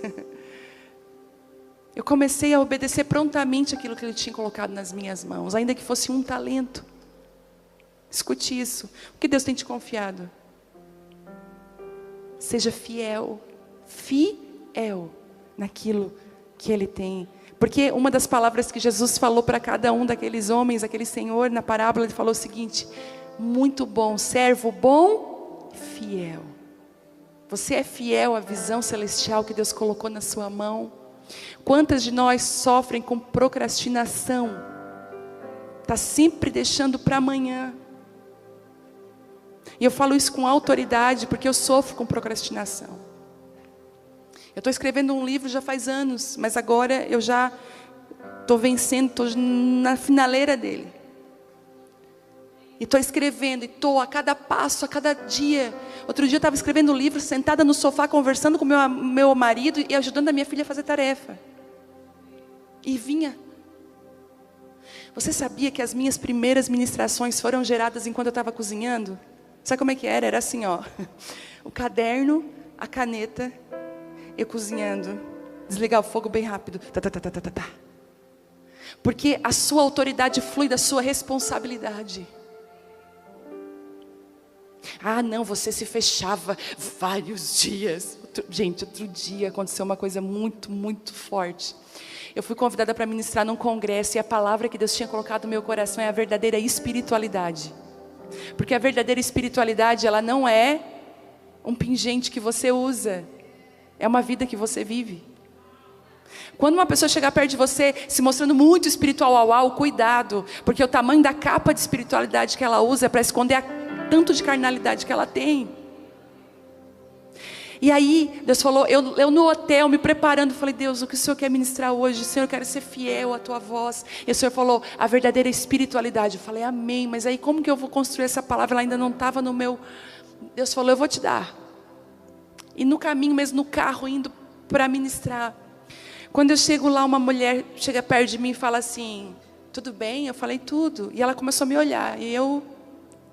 Eu comecei a obedecer prontamente aquilo que Ele tinha colocado nas minhas mãos, ainda que fosse um talento. Escute isso. O que Deus tem te confiado? Seja fiel naquilo que Ele tem. Porque uma das palavras que Jesus falou para cada um daqueles homens, aquele senhor, na parábola, Ele falou o seguinte, muito bom, servo bom, fiel. Você é fiel à visão celestial que Deus colocou na sua mão? Quantas de nós sofrem com procrastinação? Está sempre deixando para amanhã. E eu falo isso com autoridade, porque eu sofro com procrastinação. Eu estou escrevendo um livro já faz anos, mas agora eu já estou vencendo, estou na finaleira dele. E estou escrevendo, e estou a cada passo, a cada dia. Outro dia eu estava escrevendo um livro, sentada no sofá, conversando com meu marido e ajudando a minha filha a fazer tarefa. E vinha. Você sabia que as minhas primeiras ministrações foram geradas enquanto eu estava cozinhando? Sabe como é que era? Era assim, ó. O caderno, a caneta, eu cozinhando. Desligar o fogo bem rápido. Tá. Porque a sua autoridade flui da sua responsabilidade. Não, você se fechava vários dias. Outro dia aconteceu uma coisa muito, muito forte. Eu fui convidada para ministrar num congresso e a palavra que Deus tinha colocado no meu coração é a verdadeira espiritualidade. Porque a verdadeira espiritualidade, ela não é um pingente que você usa. É uma vida que você vive. Quando uma pessoa chegar perto de você, se mostrando muito espiritual, cuidado. Porque o tamanho da capa de espiritualidade que ela usa é para esconder a tanto de carnalidade que ela tem. E aí, Deus falou, eu no hotel, me preparando, falei, Deus, o que o Senhor quer ministrar hoje? Senhor, eu quero ser fiel à Tua voz. E o Senhor falou, a verdadeira espiritualidade. Eu falei, amém, mas aí como que eu vou construir essa palavra? Ela ainda não estava no meu... Deus falou, eu vou te dar. E no caminho, mesmo no carro, indo para ministrar. Quando eu chego lá, uma mulher chega perto de mim e fala assim, tudo bem? Eu falei, tudo. E ela começou a me olhar. E eu,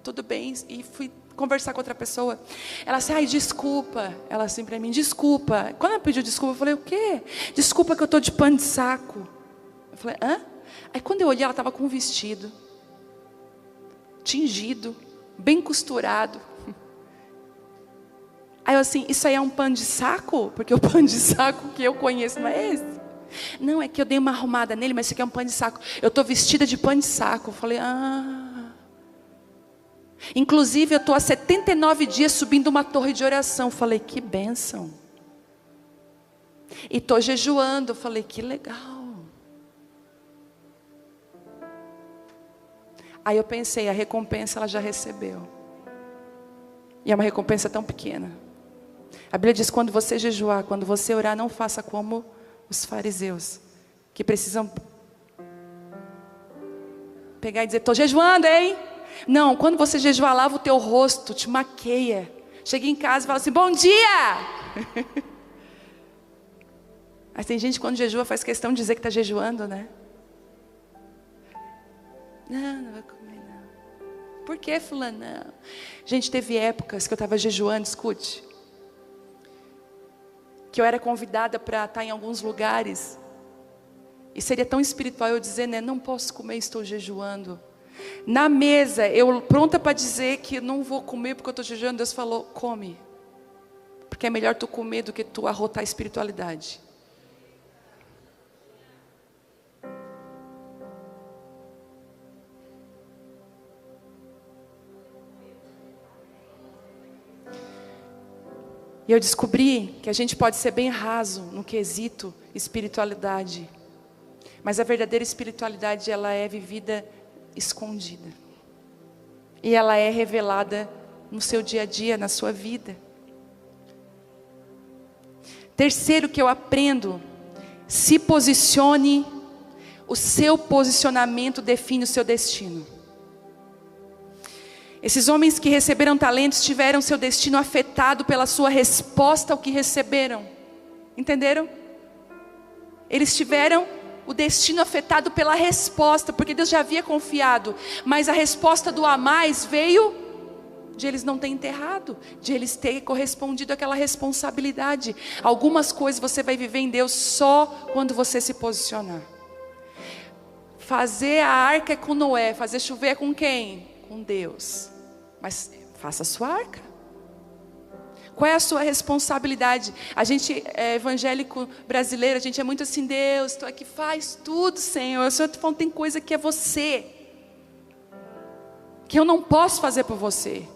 tudo bem, e fui conversar com outra pessoa. Ela disse, ai, desculpa. Ela assim para mim, desculpa. Quando ela pediu desculpa, eu falei, o quê? Desculpa que eu estou de pano de saco. Eu falei, hã? Aí quando eu olhei, ela estava com um vestido tingido, bem costurado. Aí eu assim, isso aí é um pano de saco? Porque o pano de saco que eu conheço não é esse. Não, é que eu dei uma arrumada nele, mas isso aqui é um pano de saco. Eu estou vestida de pano de saco. Eu falei, Inclusive eu estou há 79 dias subindo uma torre de oração. Eu falei, que bênção. E estou jejuando. Eu falei, que legal. Aí eu pensei, a recompensa ela já recebeu. E é uma recompensa tão pequena. A Bíblia diz, quando você jejuar, quando você orar, não faça como os fariseus, que precisam pegar e dizer, estou jejuando, hein? Não, quando você jejuar, lava o teu rosto, te maqueia. Chega em casa e fala assim, bom dia! Mas tem gente que quando jejua faz questão de dizer que está jejuando, né? Não vai comer não. Por que, fulano? Não. Gente, teve épocas que eu estava jejuando, escute. Que eu era convidada para estar em alguns lugares. E seria tão espiritual eu dizer, né? Não posso comer, estou jejuando. Na mesa, eu pronta para dizer que não vou comer porque eu estou jejuando. Deus falou, come. Porque é melhor tu comer do que tu arrotar a espiritualidade. E eu descobri que a gente pode ser bem raso no quesito espiritualidade. Mas a verdadeira espiritualidade, ela é vivida escondida. E ela é revelada no seu dia a dia, na sua vida. Terceiro que eu aprendo, se posicione, o seu posicionamento define o seu destino. Esses homens que receberam talentos tiveram seu destino afetado pela sua resposta ao que receberam. Entenderam? Eles tiveram o destino afetado pela resposta, porque Deus já havia confiado, mas a resposta do a mais veio de eles não terem enterrado, de eles terem correspondido àquela responsabilidade. Algumas coisas você vai viver em Deus só quando você se posicionar. Fazer a arca é com Noé, fazer chover é com quem? Com Deus. Mas faça a sua arca. Qual é a sua responsabilidade? A gente é evangélico brasileiro, a gente é muito assim, Deus, tu aqui faz tudo, Senhor. O Senhor está falando, tem coisa que é você, que eu não posso fazer por você.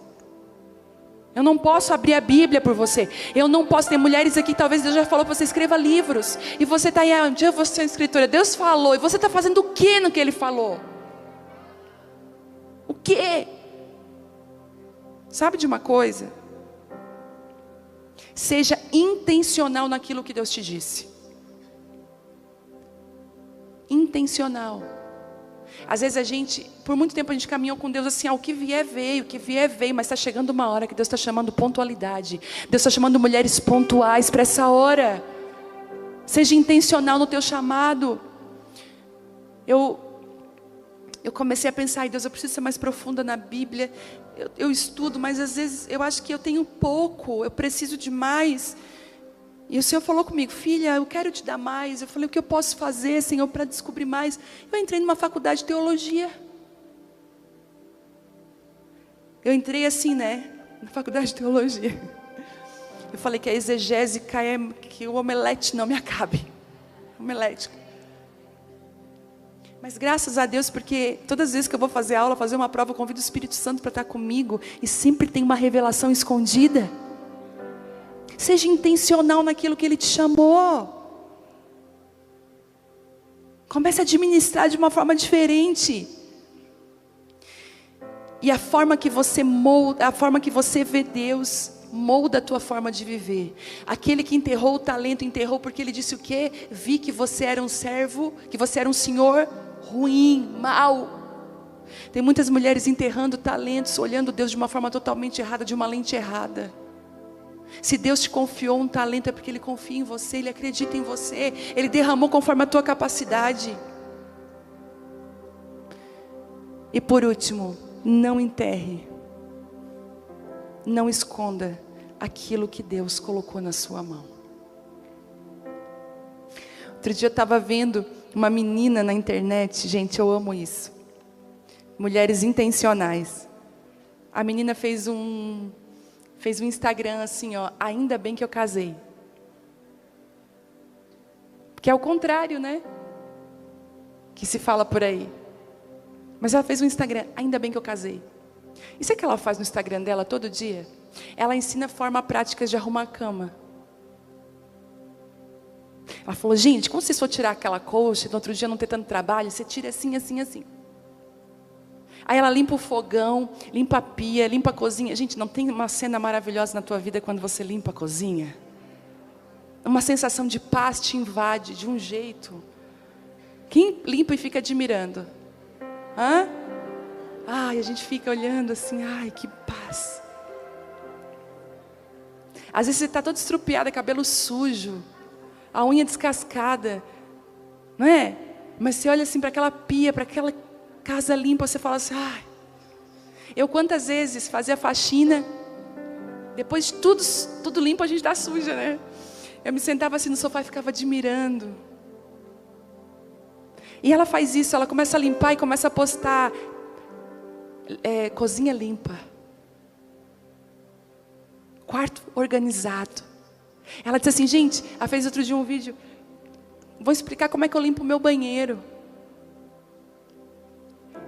Eu não posso abrir a Bíblia por você. Eu não posso, ter mulheres aqui, talvez Deus já falou para você, escreva livros. E você está aí, um dia eu vou ser escritora. Deus falou, e você está fazendo o que no que Ele falou? O que? Sabe de uma coisa? Seja intencional naquilo que Deus te disse. Intencional. Às vezes a gente, por muito tempo a gente caminhou com Deus assim, o que vier veio, o que vier veio, mas está chegando uma hora que Deus está chamando pontualidade. Deus está chamando mulheres pontuais para essa hora. Seja intencional no teu chamado. Eu comecei a pensar, Deus, eu preciso ser mais profunda na Bíblia. Eu estudo, mas às vezes eu acho que eu tenho pouco, eu preciso de mais. E o Senhor falou comigo, filha, eu quero te dar mais. Eu falei, o que eu posso fazer, Senhor, para descobrir mais? Eu entrei numa faculdade de teologia. Eu entrei assim, né, na faculdade de teologia. Eu falei que a exegese é que o omelete não me acabe. Omelete. Mas graças a Deus, porque todas as vezes que eu vou fazer aula, fazer uma prova, eu convido o Espírito Santo para estar comigo. E sempre tem uma revelação escondida. Seja intencional naquilo que Ele te chamou. Comece a administrar de uma forma diferente. E a forma que você molda, a forma que você vê Deus, molda a tua forma de viver. Aquele que enterrou o talento, enterrou porque ele disse o quê? Vi que você era um servo, que você era um senhor ruim, mau. Tem muitas mulheres enterrando talentos, olhando Deus de uma forma totalmente errada, de uma lente errada. Se Deus te confiou um talento, é porque Ele confia em você, Ele acredita em você, Ele derramou conforme a tua capacidade. E por último, não enterre, não esconda aquilo que Deus colocou na sua mão. Outro dia eu estava vendo uma menina na internet, gente, eu amo isso. Mulheres intencionais. A menina fez um Instagram assim, ó, ainda bem que eu casei. Que é o contrário, né? Que se fala por aí. Mas ela fez um Instagram, ainda bem que eu casei. E sabe o que ela faz no Instagram dela todo dia? Ela ensina formas práticas de arrumar a cama. Ela falou, gente, como se for tirar aquela coxa, no outro dia não ter tanto trabalho, você tira assim, assim, assim. Aí ela limpa o fogão, limpa a pia, limpa a cozinha. Gente, não tem uma cena maravilhosa na tua vida quando você limpa a cozinha? Uma sensação de paz te invade de um jeito. Quem limpa e fica admirando? Hã? Ai, a gente fica olhando assim, ai, que paz. Às vezes você está todo estrupiada, cabelo sujo, a unha descascada, não é? Mas você olha assim para aquela pia, para aquela casa limpa, você fala assim, ai. Eu quantas vezes fazia faxina, depois de tudo limpo a gente dá suja, né? Eu me sentava assim no sofá e ficava admirando. E ela faz isso, ela começa a limpar e começa a postar cozinha limpa, quarto organizado. Ela disse assim, gente, ela fez outro dia um vídeo, vou explicar como é que eu limpo o meu banheiro.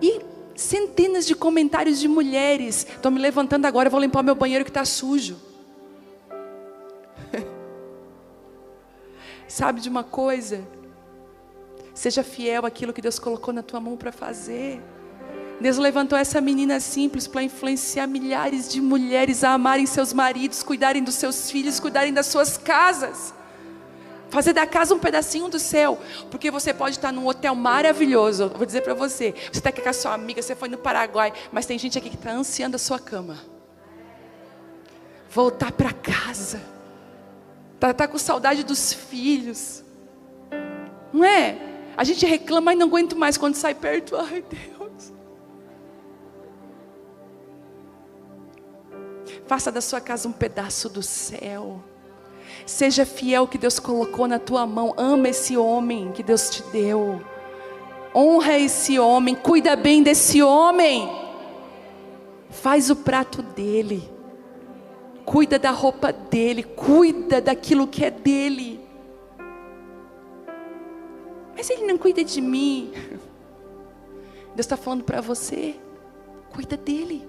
E centenas de comentários de mulheres, estou me levantando agora, eu vou limpar o meu banheiro que está sujo. Sabe de uma coisa? Seja fiel àquilo que Deus colocou na tua mão para fazer. Deus levantou essa menina simples para influenciar milhares de mulheres a amarem seus maridos, cuidarem dos seus filhos, cuidarem das suas casas. Fazer da casa um pedacinho do céu. Porque você pode estar num hotel maravilhoso. Vou dizer para você, você está aqui com a sua amiga, você foi no Paraguai, mas tem gente aqui que está ansiando a sua cama. Voltar para casa. Tá com saudade dos filhos. Não é? A gente reclama e não aguento mais quando sai perto. Ai, Deus. Faça da sua casa um pedaço do céu. Seja fiel ao que Deus colocou na tua mão. Ama esse homem que Deus te deu. Honra esse homem. Cuida bem desse homem. Faz o prato dele. Cuida da roupa dele. Cuida daquilo que é dele. Mas ele não cuida de mim. Deus está falando para você. Cuida dele.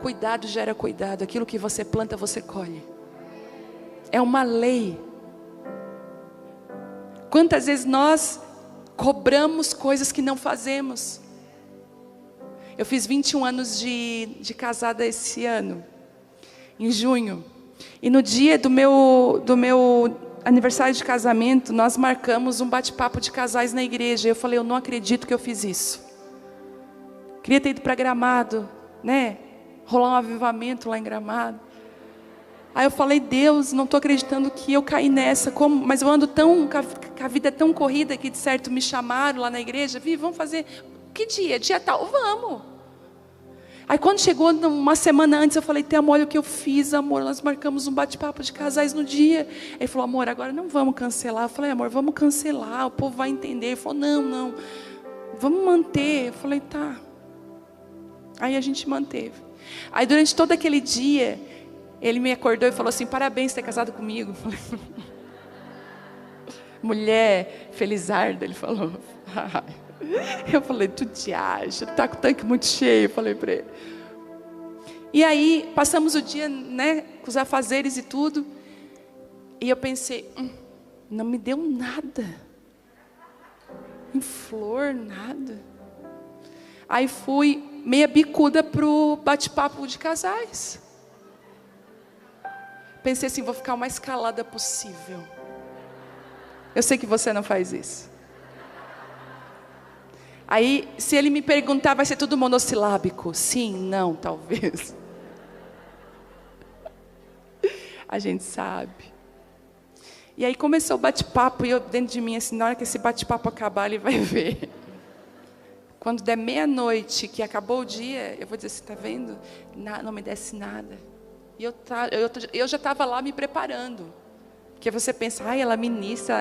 Cuidado gera cuidado. Aquilo que você planta, você colhe. É uma lei. Quantas vezes nós cobramos coisas que não fazemos? Eu fiz 21 anos de casada esse ano, em junho. E no dia do meu aniversário de casamento, nós marcamos um bate-papo de casais na igreja. Eu falei, eu não acredito que eu fiz isso. Queria ter ido para Gramado, né? Rolar um avivamento lá em Gramado. Aí eu falei, Deus, não estou acreditando que eu caí nessa. Mas eu ando com a vida tão corrida que de certo me chamaram lá na igreja. Vi, vamos fazer, que dia? Dia tal? Vamos. Aí quando chegou uma semana antes, eu falei, amor, olha o que eu fiz, amor. Nós marcamos um bate-papo de casais no dia. Ele falou, amor, agora não vamos cancelar. Eu falei, amor, vamos cancelar, o povo vai entender. Ele falou, não, vamos manter. Eu falei, tá. Aí a gente manteve. Aí durante todo aquele dia, ele me acordou e falou assim, parabéns por ter casado comigo. Eu falei, mulher felizarda, ele falou. Eu falei, tu te acha? Tá com o tanque muito cheio, eu falei para ele. E aí, passamos o dia, né, com os afazeres e tudo. E eu pensei, não me deu nada. Em flor, nada. Aí fui meia bicuda pro bate-papo de casais. Pensei assim, vou ficar o mais calada possível. Eu sei que você não faz isso. Aí, se ele me perguntar, vai ser tudo monossilábico. Sim, não, talvez. A gente sabe. E aí começou o bate-papo, e eu dentro de mim, assim, na hora que esse bate-papo acabar, ele vai ver. Quando der meia-noite, que acabou o dia, eu vou dizer assim, tá vendo? Não me desce nada. E eu já estava lá me preparando. Porque você pensa, ai, ela ministra,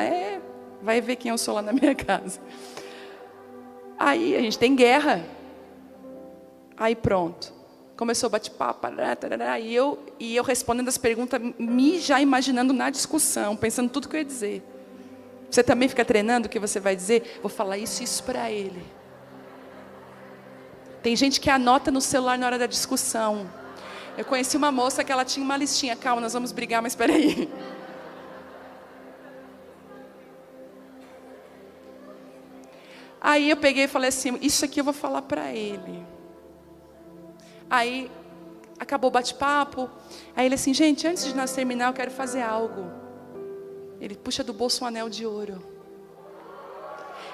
vai ver quem eu sou lá na minha casa. Aí a gente tem guerra. Aí pronto. Começou o bate-papo, e eu respondendo as perguntas, me já imaginando na discussão, pensando tudo que eu ia dizer. Você também fica treinando o que você vai dizer? Vou falar isso e isso para ele. Tem gente que anota no celular na hora da discussão. Eu conheci uma moça que ela tinha uma listinha. Calma, nós vamos brigar, mas espera aí. Aí eu peguei e falei assim, isso aqui eu vou falar para ele. Aí acabou o bate-papo. Aí ele assim, gente, antes de nós terminar, eu quero fazer algo. Ele puxa do bolso um anel de ouro.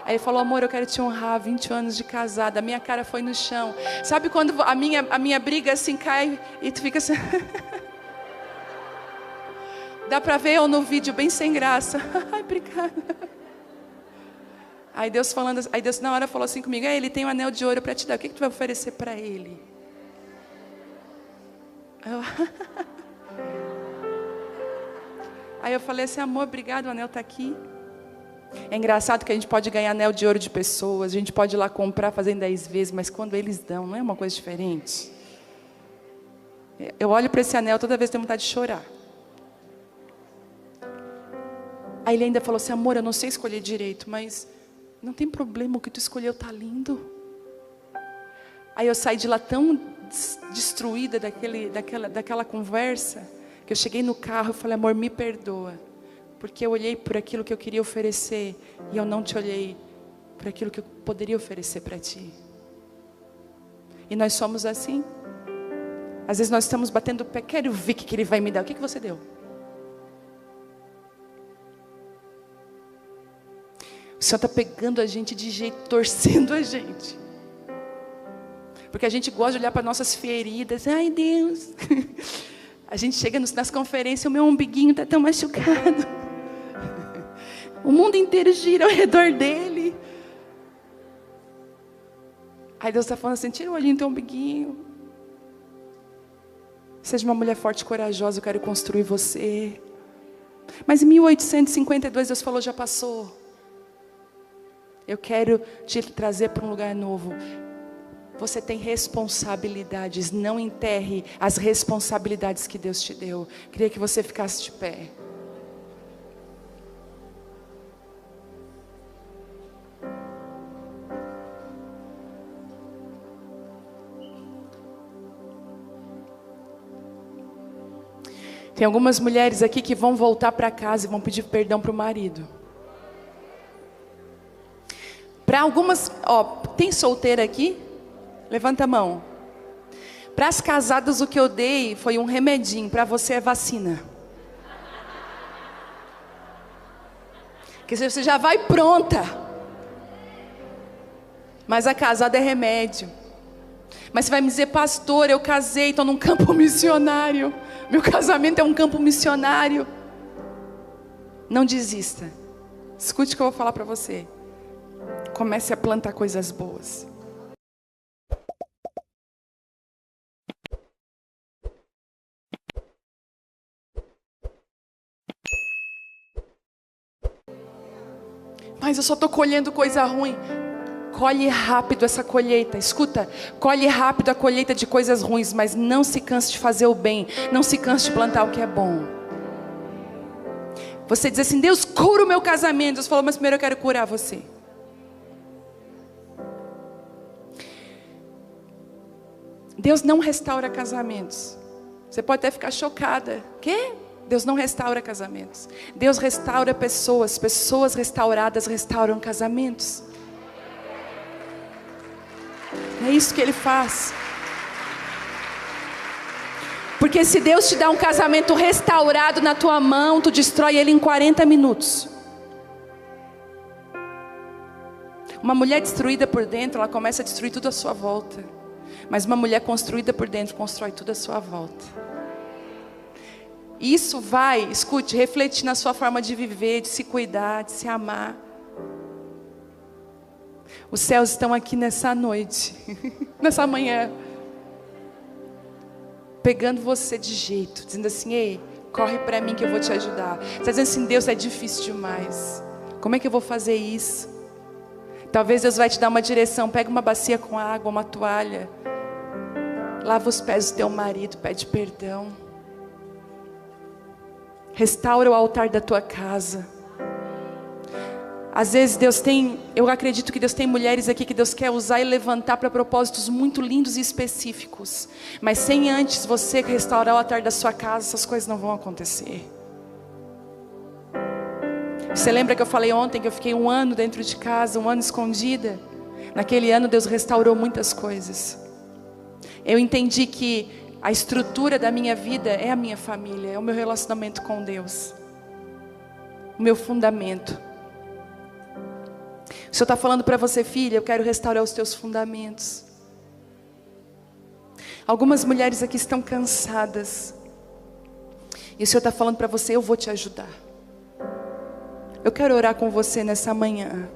Aí ele falou, amor, eu quero te honrar, 20 anos de casada. A minha cara foi no chão. Sabe quando a minha briga assim cai e tu fica assim... Dá para ver eu no vídeo bem sem graça. Ai, obrigada. Aí Deus na hora falou assim comigo, ele tem um anel de ouro para te dar. O que tu vai oferecer para ele? Aí eu falei assim, amor, obrigado, o anel está aqui. É engraçado que a gente pode ganhar anel de ouro de pessoas, a gente pode ir lá comprar, fazer em 10 vezes, mas quando eles dão, não é uma coisa diferente? Eu olho para esse anel, toda vez tenho vontade de chorar. Aí ele ainda falou assim, amor, eu não sei escolher direito, mas não tem problema, o que tu escolheu está lindo. Aí eu saí de lá tão destruída daquela conversa, que eu cheguei no carro e falei, amor, me perdoa. Porque eu olhei por aquilo que eu queria oferecer e eu não te olhei por aquilo que eu poderia oferecer para ti. E nós somos assim. Às vezes nós estamos batendo o pé, quero ver o que ele vai me dar. O que você deu? O Senhor está pegando a gente de jeito, torcendo a gente. Porque a gente gosta de olhar para nossas feridas. Ai, Deus. A gente chega nas conferências, o meu umbiguinho está tão machucado. O mundo inteiro gira ao redor dele. Aí Deus está falando assim, tira o olhinho do teu umbiguinho. Seja uma mulher forte e corajosa, eu quero construir você. Mas em 1852 Deus falou, já passou. Eu quero te trazer para um lugar novo. Você tem responsabilidades, não enterre as responsabilidades que Deus te deu. Queria que você ficasse de pé. Tem algumas mulheres aqui que vão voltar para casa e vão pedir perdão para o marido. Para algumas, tem solteira aqui? Levanta a mão. Para as casadas o que eu dei foi um remedinho, para você é vacina. Porque você já vai pronta. Mas a casada é remédio. Mas você vai me dizer, pastor, eu casei, estou num campo missionário. Meu casamento é um campo missionário. Não desista. Escute o que eu vou falar para você. Comece a plantar coisas boas. Mas eu só estou colhendo coisa ruim. Colhe rápido essa colheita. Escuta, colhe rápido a colheita de coisas ruins, mas não se canse de fazer o bem. Não se canse de plantar o que é bom. Você diz assim, Deus, cura o meu casamento. Deus falou, mas primeiro eu quero curar você. Deus não restaura casamentos. Você pode até ficar chocada. Quê? Deus não restaura casamentos. Deus restaura pessoas. Pessoas restauradas restauram casamentos. É isso que Ele faz. Porque se Deus te dá um casamento restaurado na tua mão, tu destrói ele em 40 minutos. Uma mulher destruída por dentro, ela começa a destruir tudo à sua volta. Mas uma mulher construída por dentro, constrói tudo à sua volta. Isso vai, escute, refletir na sua forma de viver, de se cuidar, de se amar. Os céus estão aqui nessa noite, nessa manhã, pegando você de jeito, dizendo assim: ei, corre para mim que eu vou te ajudar. Você está dizendo assim: Deus, é difícil demais, como é que eu vou fazer isso? Talvez Deus vai te dar uma direção. Pega uma bacia com água, uma toalha, lava os pés do teu marido, pede perdão, restaura o altar da tua casa. Às vezes eu acredito que Deus tem mulheres aqui que Deus quer usar e levantar para propósitos muito lindos e específicos. Mas sem antes você restaurar o altar da sua casa, essas coisas não vão acontecer. Você lembra que eu falei ontem que eu fiquei 1 ano dentro de casa, 1 ano escondida? Naquele ano Deus restaurou muitas coisas. Eu entendi que a estrutura da minha vida é a minha família, é o meu relacionamento com Deus, o meu fundamento. O Senhor está falando para você: filha, eu quero restaurar os teus fundamentos. Algumas mulheres aqui estão cansadas, e o Senhor está falando para você: eu vou te ajudar. Eu quero orar com você nessa manhã.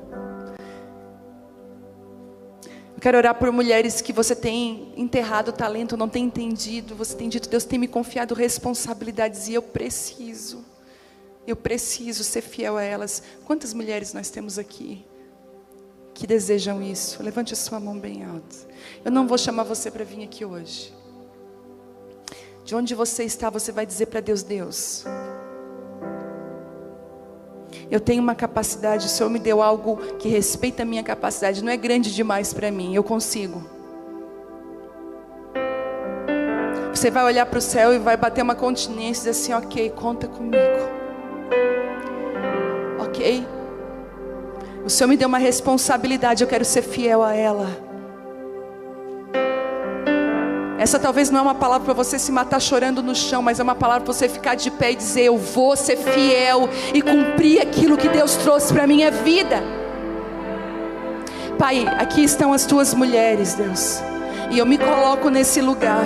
Eu quero orar por mulheres que você tem enterrado o talento, não tem entendido. Você tem dito: Deus tem me confiado responsabilidades e eu preciso ser fiel a elas. Quantas mulheres nós temos aqui que desejam isso? Levante a sua mão bem alta. Eu não vou chamar você para vir aqui hoje. De onde você está, você vai dizer para Deus: Deus, eu tenho uma capacidade, o Senhor me deu algo que respeita a minha capacidade. Não é grande demais para mim, eu consigo. Você vai olhar para o céu e vai bater uma continência e dizer assim: ok, conta comigo. Ok? O Senhor me deu uma responsabilidade, eu quero ser fiel a ela. Essa talvez não é uma palavra para você se matar chorando no chão, mas é uma palavra para você ficar de pé e dizer: eu vou ser fiel e cumprir aquilo que Deus trouxe para a minha vida. Pai, aqui estão as tuas mulheres, Deus, e eu me coloco nesse lugar.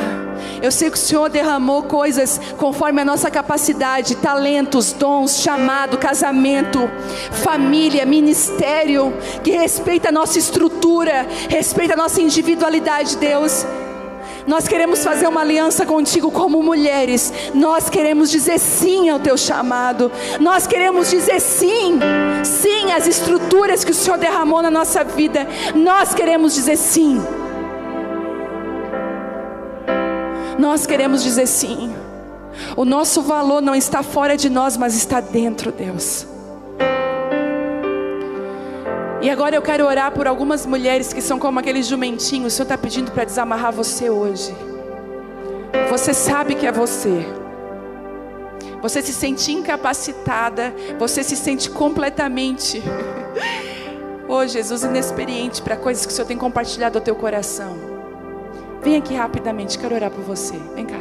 Eu sei que o Senhor derramou coisas conforme a nossa capacidade, talentos, dons, chamado, casamento, família, ministério, que respeita a nossa estrutura, respeita a nossa individualidade, Deus. Nós queremos fazer uma aliança contigo como mulheres. Nós queremos dizer sim ao teu chamado. Nós queremos dizer sim, sim às estruturas que o Senhor derramou na nossa vida. Nós queremos dizer sim. Nós queremos dizer sim. O nosso valor não está fora de nós, mas está dentro, Deus. E agora eu quero orar por algumas mulheres que são como aqueles jumentinhos. O Senhor está pedindo para desamarrar você hoje. Você sabe que é você. Você se sente incapacitada. Você se sente completamente, oh Jesus, inexperiente para coisas que o Senhor tem compartilhado ao teu coração. Vem aqui rapidamente, quero orar por você. Vem cá.